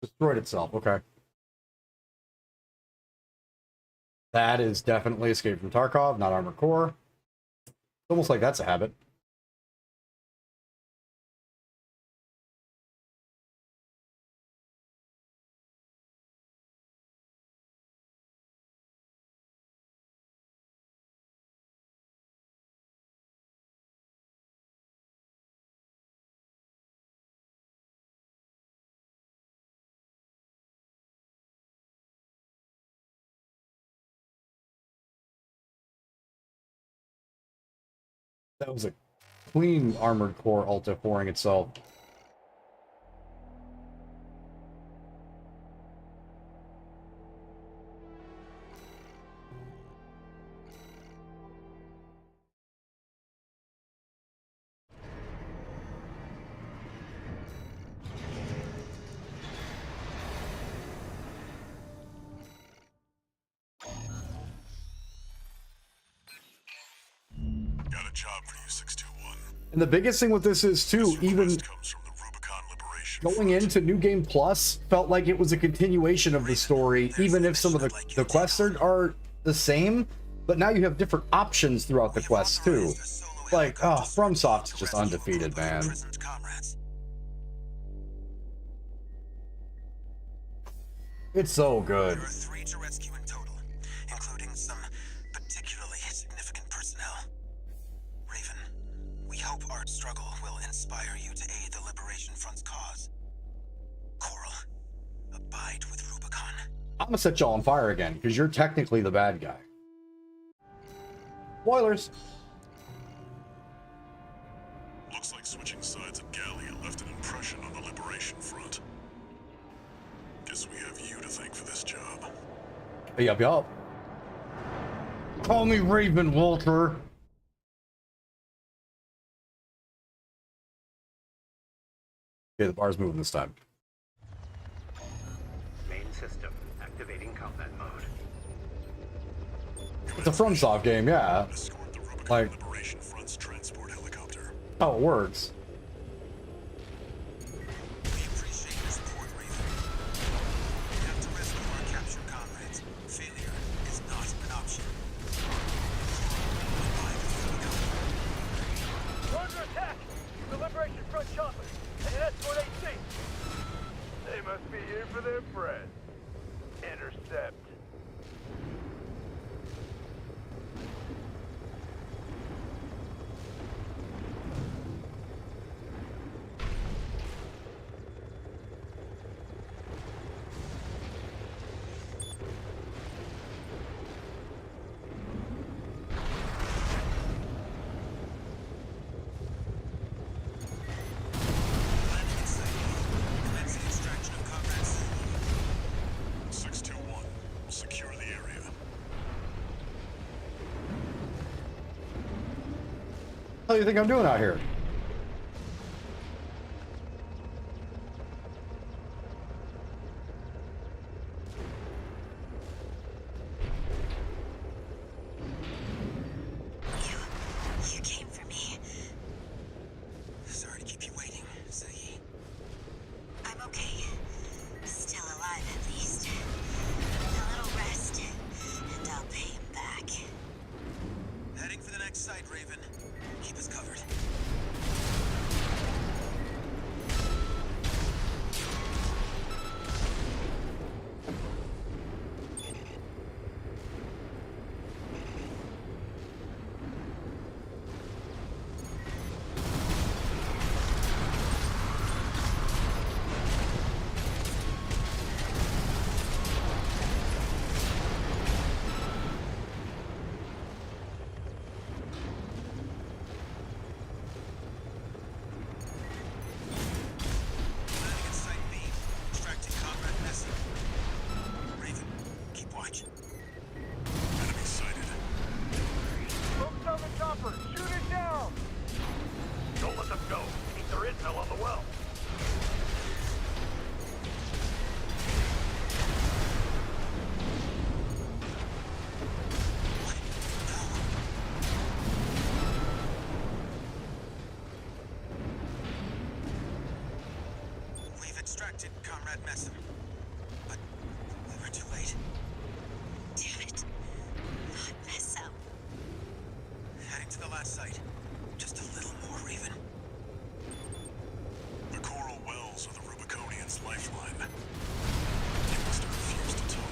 destroyed itself. Okay. That is definitely Escape from Tarkov, not armor core. It's almost like that's a habit. That was a clean armored core ulta pouring itself. Got a job for you, 621. And the biggest thing with this is too, even Comes from the Rubicon Liberation going into New Game Plus felt like it was a continuation of the story, even if some of the quests are the same, but now you have different options throughout the quests too. Like, oh, FromSoft's just undefeated, man. It's so good. There are 3 to rescue in total, including some particularly significant personnel. Raven, we hope our struggle will inspire you to aid the Liberation Front's cause. Coral, abide with Rubicon. I'm gonna set y'all on fire again, because you're technically the bad guy. Spoilers. Looks like switching sides of Gallia left an impression on the Liberation Front. Guess we have you to thank for this job. Yup, yup. Call me Raven, Walter. Okay, the bar's moving this time. Main system activating combat mode. It's a FromSoft game, yeah. Escort the Rubicon Like, Liberation Front's transport helicopter. how it works. We appreciate your support, Raven. We have to rescue our captured comrades. Failure is not an option. Abide with Rubicon. We're under attack! The Liberation Front chopper and an escort AC! They must be here for their friend. Intercept. Landing in sight. Commence the extraction of comrades. 621. Secure the area. What do you think I'm doing out here? You came for me. Sorry to keep you waiting, Ziggy. I'm okay. Still alive at least. A little rest, and I'll pay him back. intel on the well. We've extracted Comrade Mesa, but we were too late. Damn it. Not mess up. Heading to the last site. Just a little more, Raven. The coral wells are the Rubiconians' lifeline. He must have refused to talk.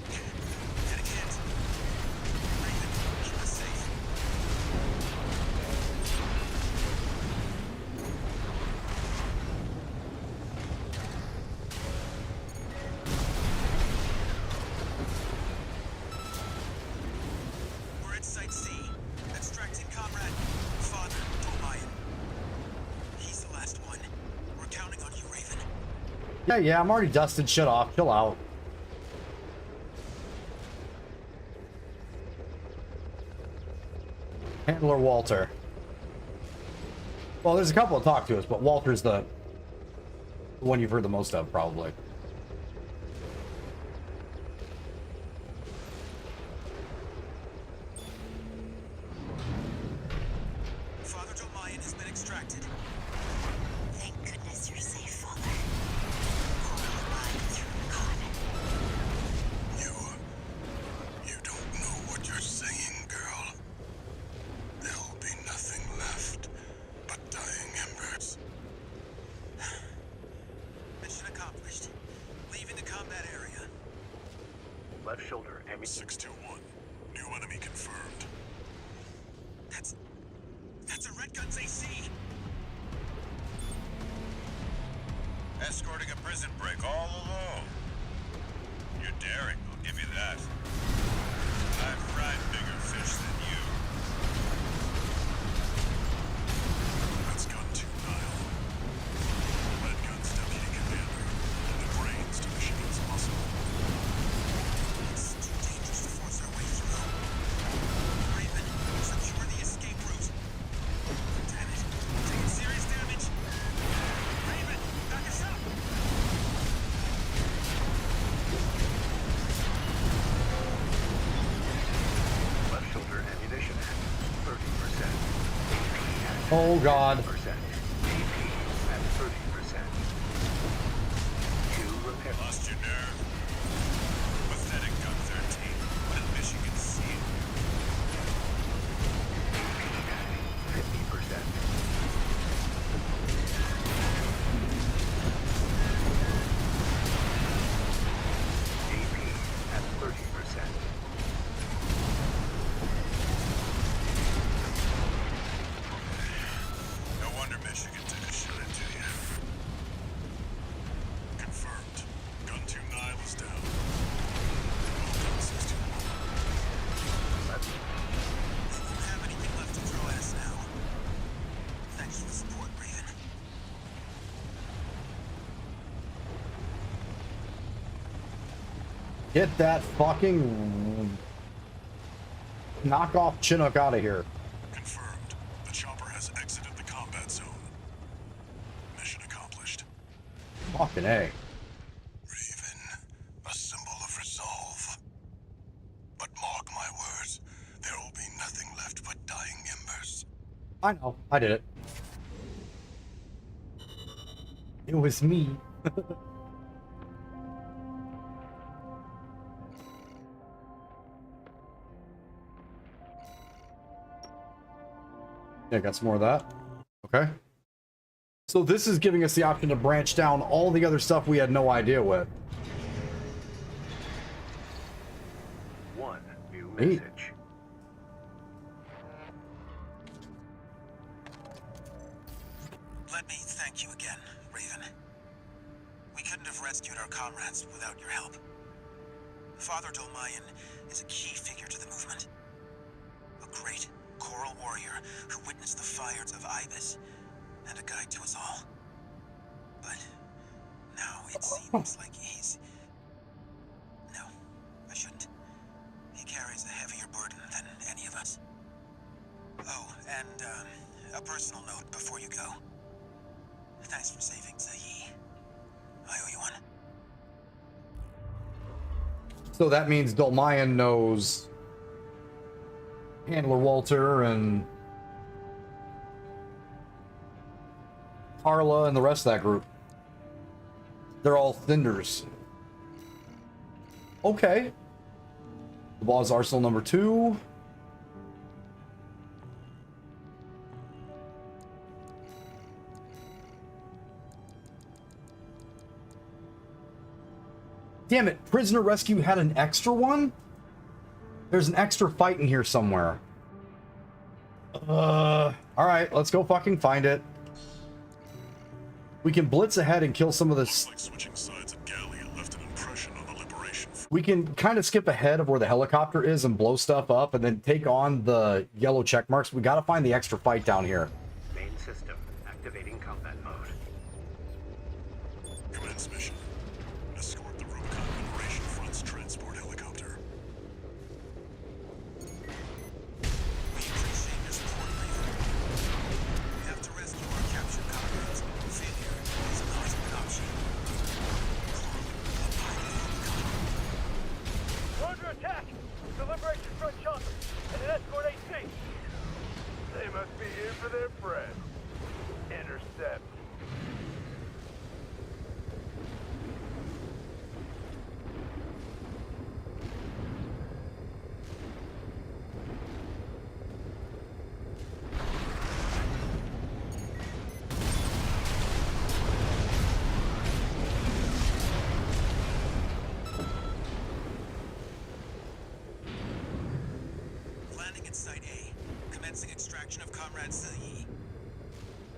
Get a kid. Raven, keep us safe. We're at Site C. Extracting Comrade Father Dolmayan. He's the last one. We're counting on you, Raven. Yeah, I'm already dusted. Shut off. Chill out. Handler Walter. Well, there's a couple to talk to us, but Walter's the one you've heard the most of, probably. Father Dolmayan has been extracted. Thank goodness you're safe, Father. Coral alive through God. You don't know what you're saying, girl. There'll be nothing left but dying embers. Mission accomplished. Leaving the combat area. Left shoulder ammunition. 621. New enemy confirmed. That's a Red Guns AC. Escorting a prison break all alone. You're daring, I'll give you that. I've fried bigger fish than you. That's Gun 2 Nile. Red Gun's deputy commander, and the brains to Michigan's muscle. It's too dangerous to force our way through. Raven, secure the escape route. Damn it. Taking serious damage. Raven, back us up. Left shoulder ammunition at 30%. AP Oh, God. at 30%. AP at 30%. Two repair. Lost your nerve? Pathetic Gun 13. What did Michigan see? AP at 50%. AP at 30%. No wonder Michigan took a shot into you. Confirmed. Gun 2 Nile is down. Well done, 621. Left. We won't have anything left to throw at us now. Thanks for the support, Raven. Get that fucking knockoff Chinook out of here. Confirmed. The chopper has exited the combat zone. Mission accomplished. Fucking A. Raven, a symbol of resolve. But mark my words, there will be nothing left but dying embers. I know. I did it. It was me. Yeah, got some more of that. Okay. So this is giving us the option to branch down all the other stuff we had no idea with. One new Neat. message. Let me thank you again, Raven. We couldn't have rescued our comrades without your help. Father Dolmayan is a key figure to the movement. a great Coral warrior who witnessed the fires of Ibis and a guide to us all. But now it seems like he's... No, I shouldn't. He carries a heavier burden than any of us. Oh, and a personal note before you go. Thanks for saving Zayi. I owe you one. So that means Dolmayan knows Handler Walter and Carla and the rest of that group. They're all Thinders. Okay. The Boss Arsenal number 2. Damn it, Prisoner Rescue had an extra one? There's an extra fight in here somewhere. Alright, let's go fucking find it. We can blitz ahead and kill some of this. Like switching sides at Gallia left an impression on the Liberation Front. We can kind of skip ahead of where the helicopter is and blow stuff up and then take on the yellow check marks. We gotta find the extra fight down here. Main system activating combat mode. Commence mission. Escort the Rubicon Liberation Front's transport helicopter. We appreciate your support, Raven. We have to rescue our captured comrades. Failure is not an option. We're under attack! The Liberation Front chopper and an escort AC! They must be here for their friend. Intercept. Landing at Site A. Commencing extraction of Comrade Zayi.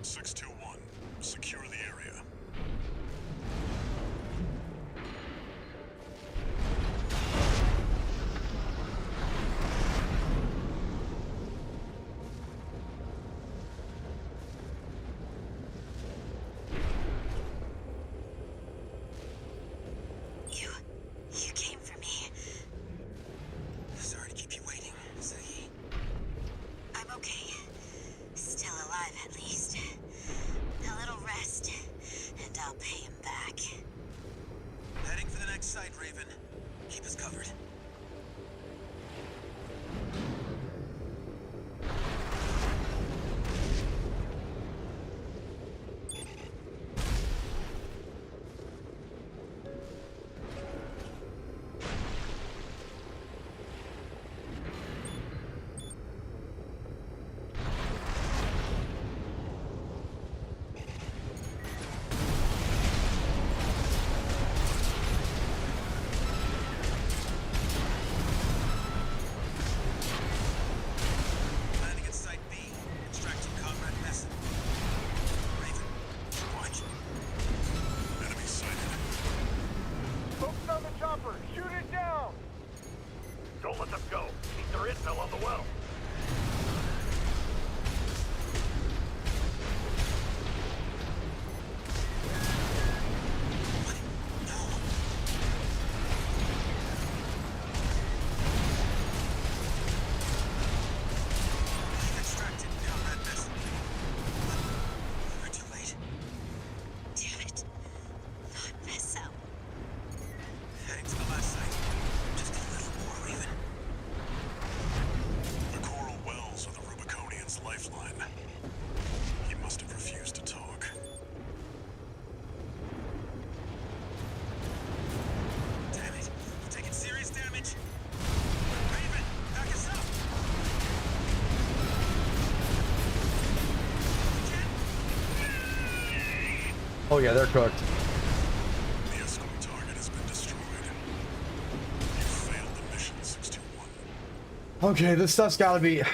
621. Secure the area. You came for me. Sorry to keep you waiting, Zayi. I'm okay. Still alive, at least. A little rest, and I'll pay him back. Heading for the next site, Raven. Keep us covered. Landing at Site B. Extracting Comrade Messin. Raven, watch. Enemy sighted. Focus on the chopper! Shoot it down! Don't let them go. Keep their intel on the well. We've extracted Comrade Messin. We're too late. Damn it. Not mess up. Heading to the last site. Just a little more, Raven. The coral wells are the Rubiconian's lifeline. He must have refused to talk. Damn it. We're taking serious damage. Raven, back us up. Oh yeah, they're cooked. The escort target has been destroyed. You failed the mission, 621. Okay, this stuff's gotta be... I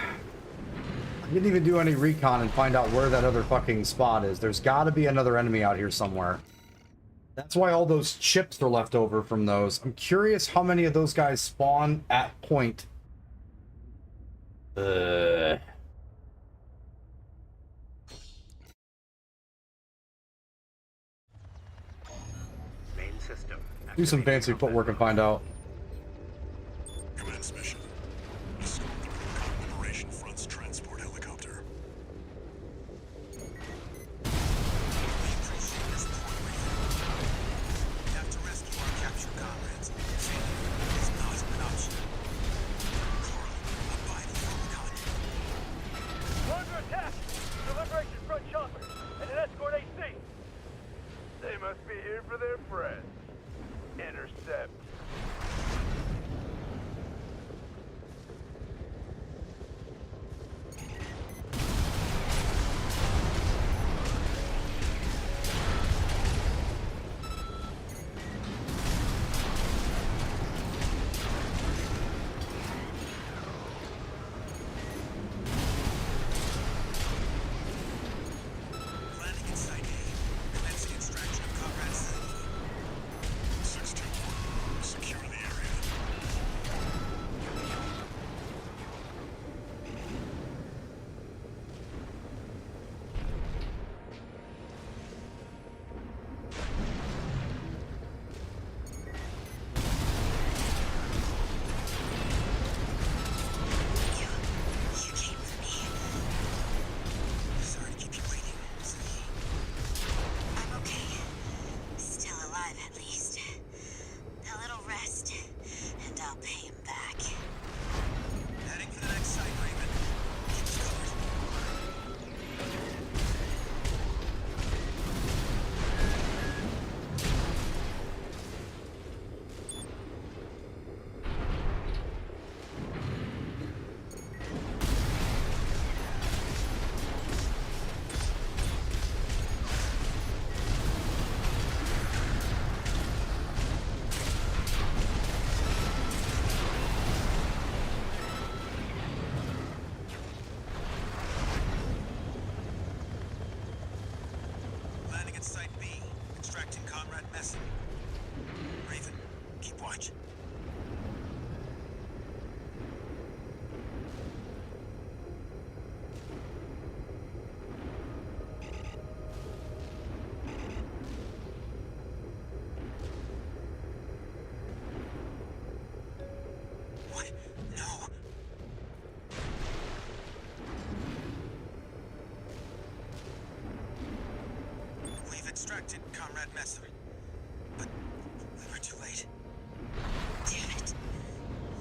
didn't even do any recon and find out where that other fucking spot is. There's gotta be another enemy out here somewhere. That's why all those chips are left over from those. I'm curious how many of those guys spawn at point Main system. Do some fancy footwork and find out. Commence mission. Escort the Rubicon Liberation Front's transport helicopter. We appreciate your support, Raven. We have to rescue our captured comrades. Failure is not an option. Coral, abide with Rubicon. We're under attack! The Liberation Front chopper and an escort AC! They must be here for their friends. Intercept. Landing in Site A. Commencing extraction of Comrade Silva. 621. Secure the area. You came for me. Sorry to keep you waiting, Silly. I'm okay. Still alive, at least. A little rest, and I'll pay him back. Heading for the next site, Raven. Keep us covered. Landing at Site B. Extracting Comrade Messing. Raven, keep watch. What? No. We've extracted Comrade Messer, but we were too late. Damn it.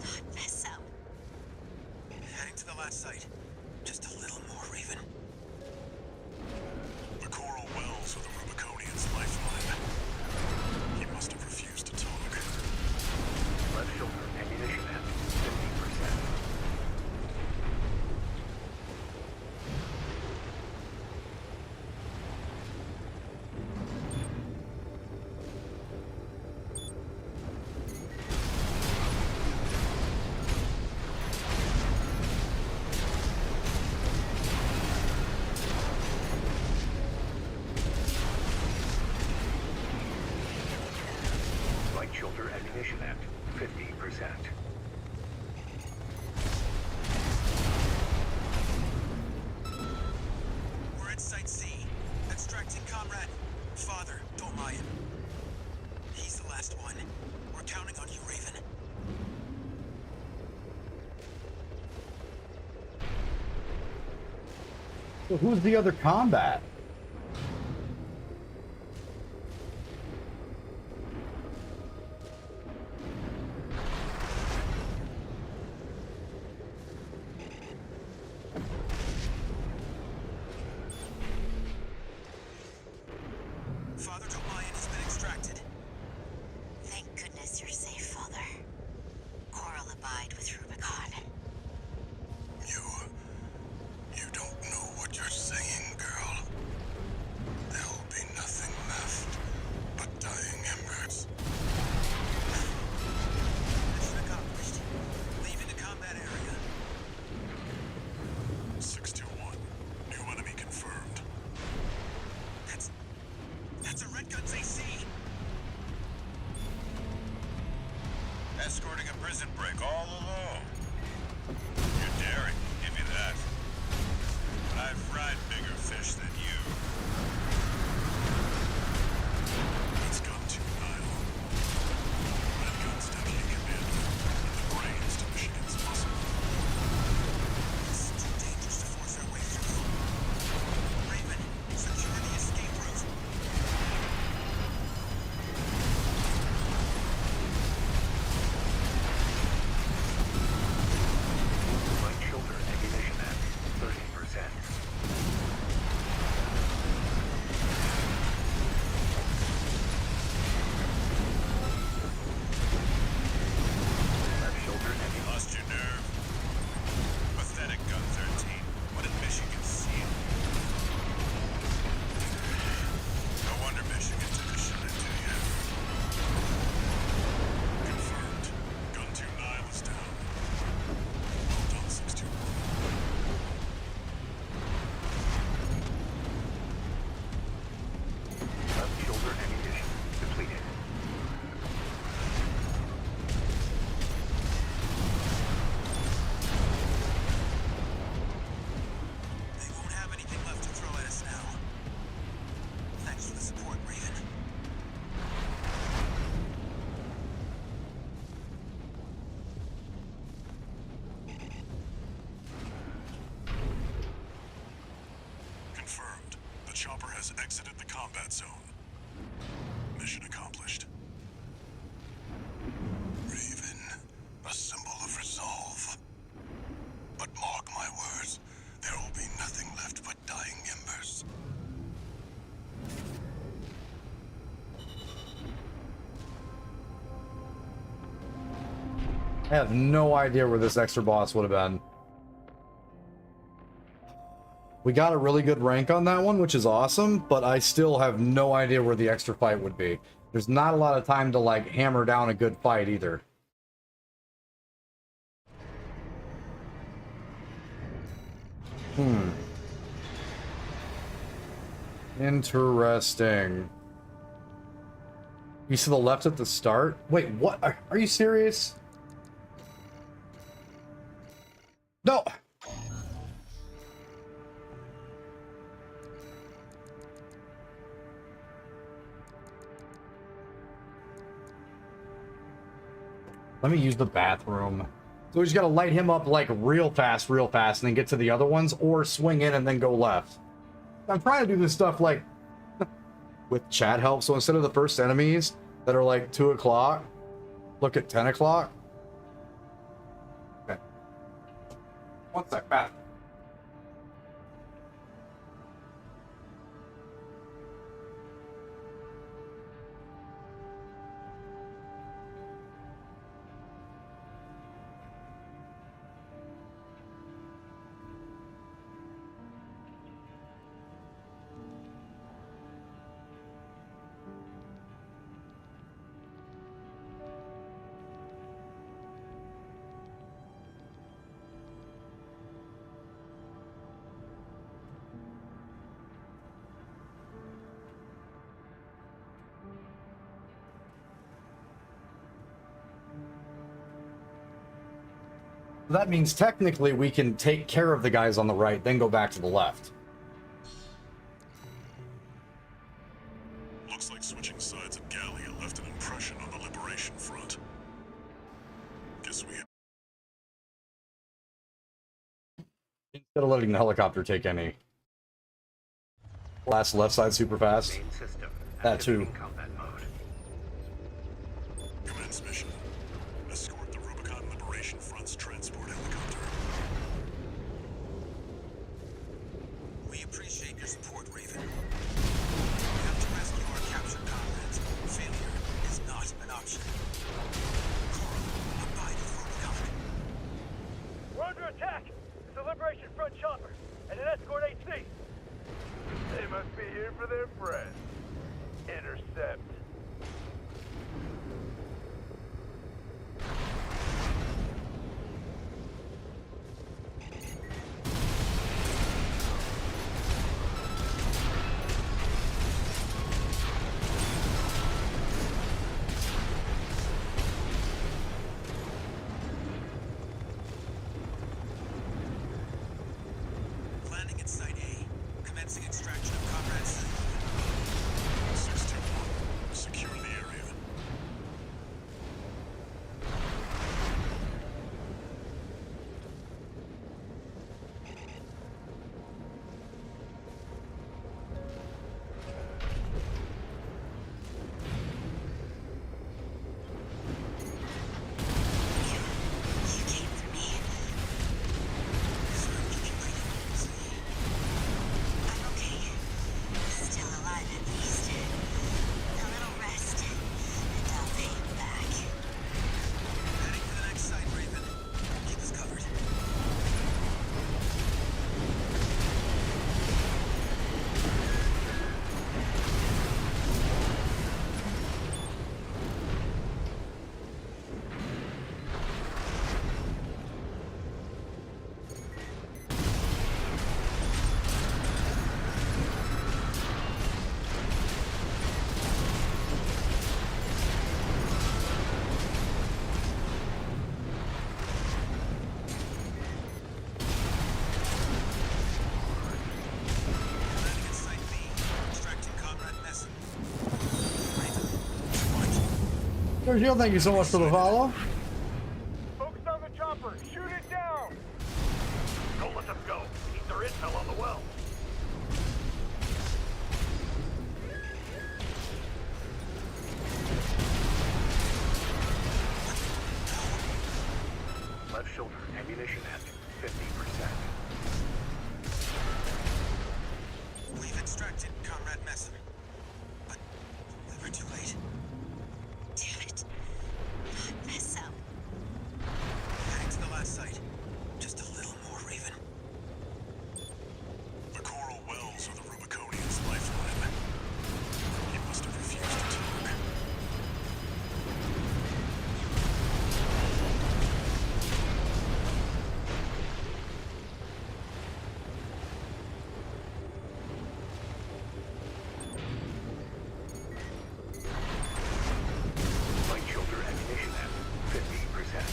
Not mess up. Heading to the last site. Just a little more, Raven. The coral wells are the Rubiconian's lifeline. He must have refused to talk. Left shoulder ammunition at 50%. Right shoulder ammunition at 50%. We're at Site C. Extracting Comrade. Father, Dolmayan. He's the last one. We're counting on you, Raven. So who's the other combat? Father Dolmayan has been extracted. Thank goodness you're safe, Father. Coral abide with Rubicon. You don't know what you're saying, girl. combat zone. Mission accomplished. Raven, a symbol of resolve. But mark my words, there will be nothing left but dying embers. I have no idea where this extra boss would have been. We got a really good rank on that one, which is awesome, but I still have no idea where the extra fight would be. There's not a lot of time to, like, hammer down a good fight either. Interesting. You see the left at the start? Wait, what? Are you serious? No! Let me use the bathroom. So we just gotta light him up like real fast, and then get to the other ones, or swing in and then go left. I'm trying to do this stuff like with chat help, so instead of the first enemies that are like 2 o'clock, look at 10 o'clock. Okay. One sec, back. That means technically we can take care of the guys on the right, then go back to the left. Looks like switching sides of Gallia left an impression on the Liberation Front. Guess we... Instead of letting the helicopter take any. Last left side super fast. Main system. That too. Activating combat mode. Commence mission. Escort the Rubicon Liberation Front's transport helicopter. We appreciate your support, Raven. We have to rescue our captured comrades. Failure is not an option. Coral, abide with Rubicon. We're under attack! It's a Liberation Front chopper and an escort AC! They must be here for their friends. Intercept. Landing at Site A. Commencing extraction of comrades. 621. Secure the area. You came for me. I'm okay. Still alive at least. A little rest, and I'll pay you back. Heading to the next site, Raven. Keep us covered. Landing at Site B. Extracting Comrade Messon. Raven, watch. Sergio, thank you so much for the follow. Focus on the chopper! Shoot it down! Don't let them go. Keep their intel on the well. Left shoulder ammunition at 50%. We've extracted Comrade Messer, but we were too late. Damn it. Not mess up. Heading to the last site. Just a little more, Raven. The coral wells are the Rubiconian's lifeline. He must have refused to talk. Right shoulder ammunition at 50%.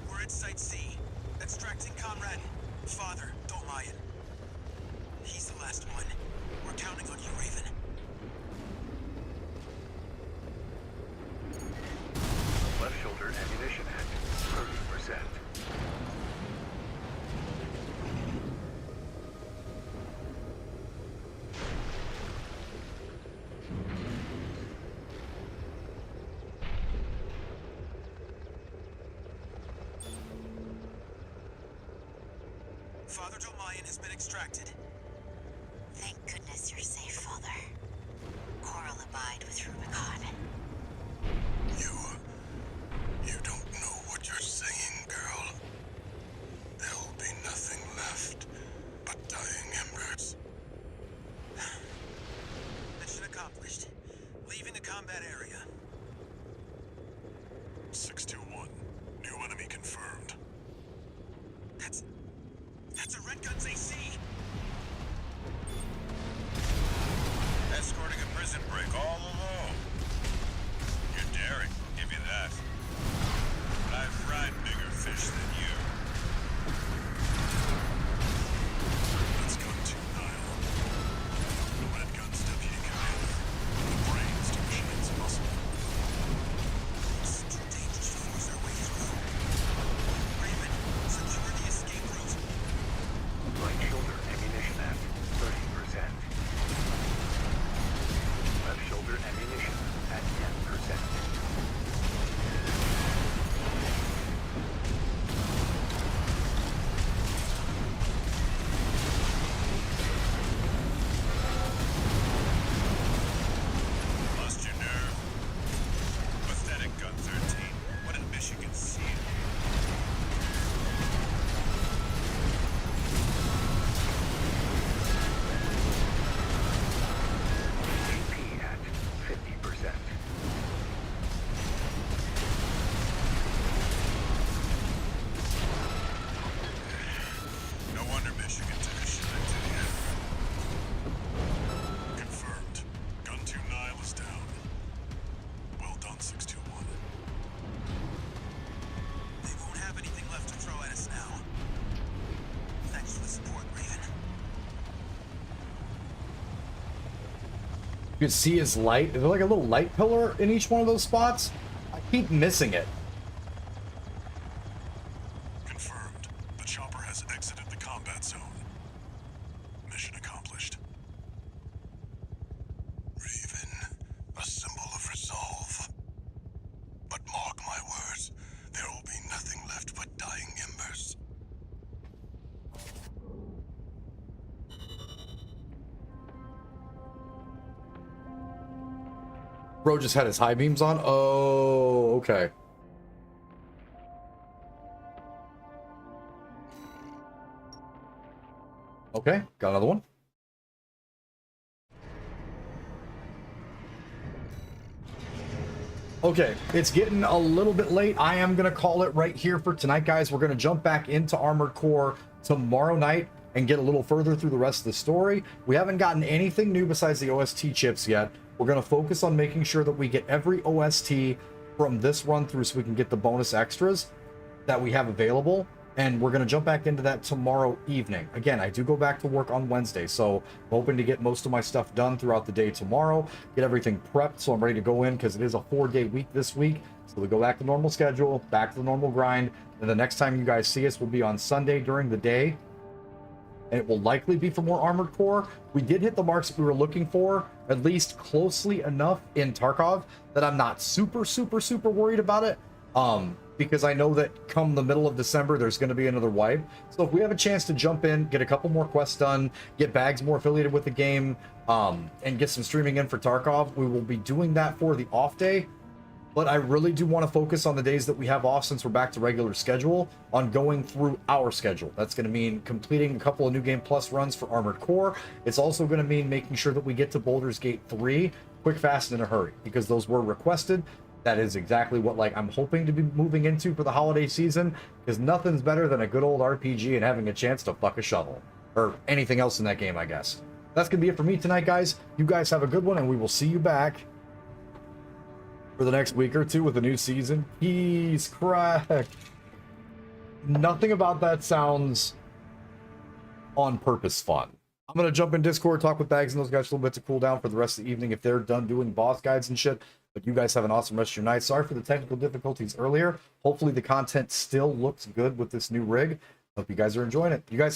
We're at Site C. Extracting Conrad. Father, Dolmayan. He's the last one. We're counting on you, Raven. Left shoulder ammunition at 30%. Father Dolmayan has been extracted. Thank goodness you're safe, Father. Coral abide with Rubicon. You don't know what you're saying, girl. There'll be nothing left but dying embers. Mission accomplished. Leaving the combat area. 621. New enemy confirmed. That's a Red Guns AC! Escorting a prison break all alone. You're daring, I'll give you that. But I've fried bigger fish than you. That's Gun 2 Nile. The Red Gun's deputy commander. The brains to Machine's muscle. It's too dangerous to force our way through. Raven, secure the escape route. Right shoulder ammunition at 30%. Left shoulder ammunition at 10%. Lost your nerve? Pathetic, Gun 13. What did Michigan see? AP at 50%. No wonder Michigan took a shot to the head. Confirmed. Gun 2 Nile is down. Well done, 621. They won't have anything left to throw at us now. Thanks for the support, Raven. You can see his light. Is there like a little light pillar in each one of those spots? I keep missing it. Confirmed. The chopper has exited the combat zone. Mission accomplished. Raven, a symbol of resolve. But mark my words, there will be nothing left but dying embers. Bro just had his high beams on. Oh, okay. Okay, got another one. Okay, it's getting a little bit late. I am going to call it right here for tonight, guys. We're going to jump back into Armored Core tomorrow night and get a little further through the rest of the story. We haven't gotten anything new besides the OST chips yet. We're going to focus on making sure that we get every OST from this run through so we can get the bonus extras that we have available. And we're going to jump back into that tomorrow evening. Again, I do go back to work on Wednesday, so I'm hoping to get most of my stuff done throughout the day tomorrow, get everything prepped so I'm ready to go in, because it is a 4-day week this week. So we go back to normal schedule, back to the normal grind, and the next time you guys see us will be on Sunday during the day. And it will likely be for more Armored Core. We did hit the marks that we were looking for, at least closely enough in Tarkov, that I'm not super worried about it. Because I know that come the middle of December, there's going to be another wipe. So if we have a chance to jump in, get a couple more quests done, get bags more affiliated with the game, and get some streaming in for Tarkov, we will be doing that for the off day. But I really do want to focus on the days that we have off, since we're back to regular schedule, on going through our schedule. That's going to mean completing a couple of New Game Plus runs for Armored Core. It's also going to mean making sure that we get to Baldur's Gate 3 quick, fast, and in a hurry, because those were requested. That is exactly what I'm hoping to be moving into for the holiday season, because nothing's better than a good old RPG and having a chance to fuck a shovel. Or anything else in that game, I guess. That's going to be it for me tonight, guys. You guys have a good one, and we will see you back for the next week or two with a new season. He's cracked. Nothing about that sounds on purpose fun. I'm going to jump in Discord, talk with Bags and those guys a little bit to cool down for the rest of the evening if they're done doing boss guides and shit. But you guys have an awesome rest of your night. Sorry for the technical difficulties earlier. Hopefully the content still looks good with this new rig. Hope you guys are enjoying it. You guys have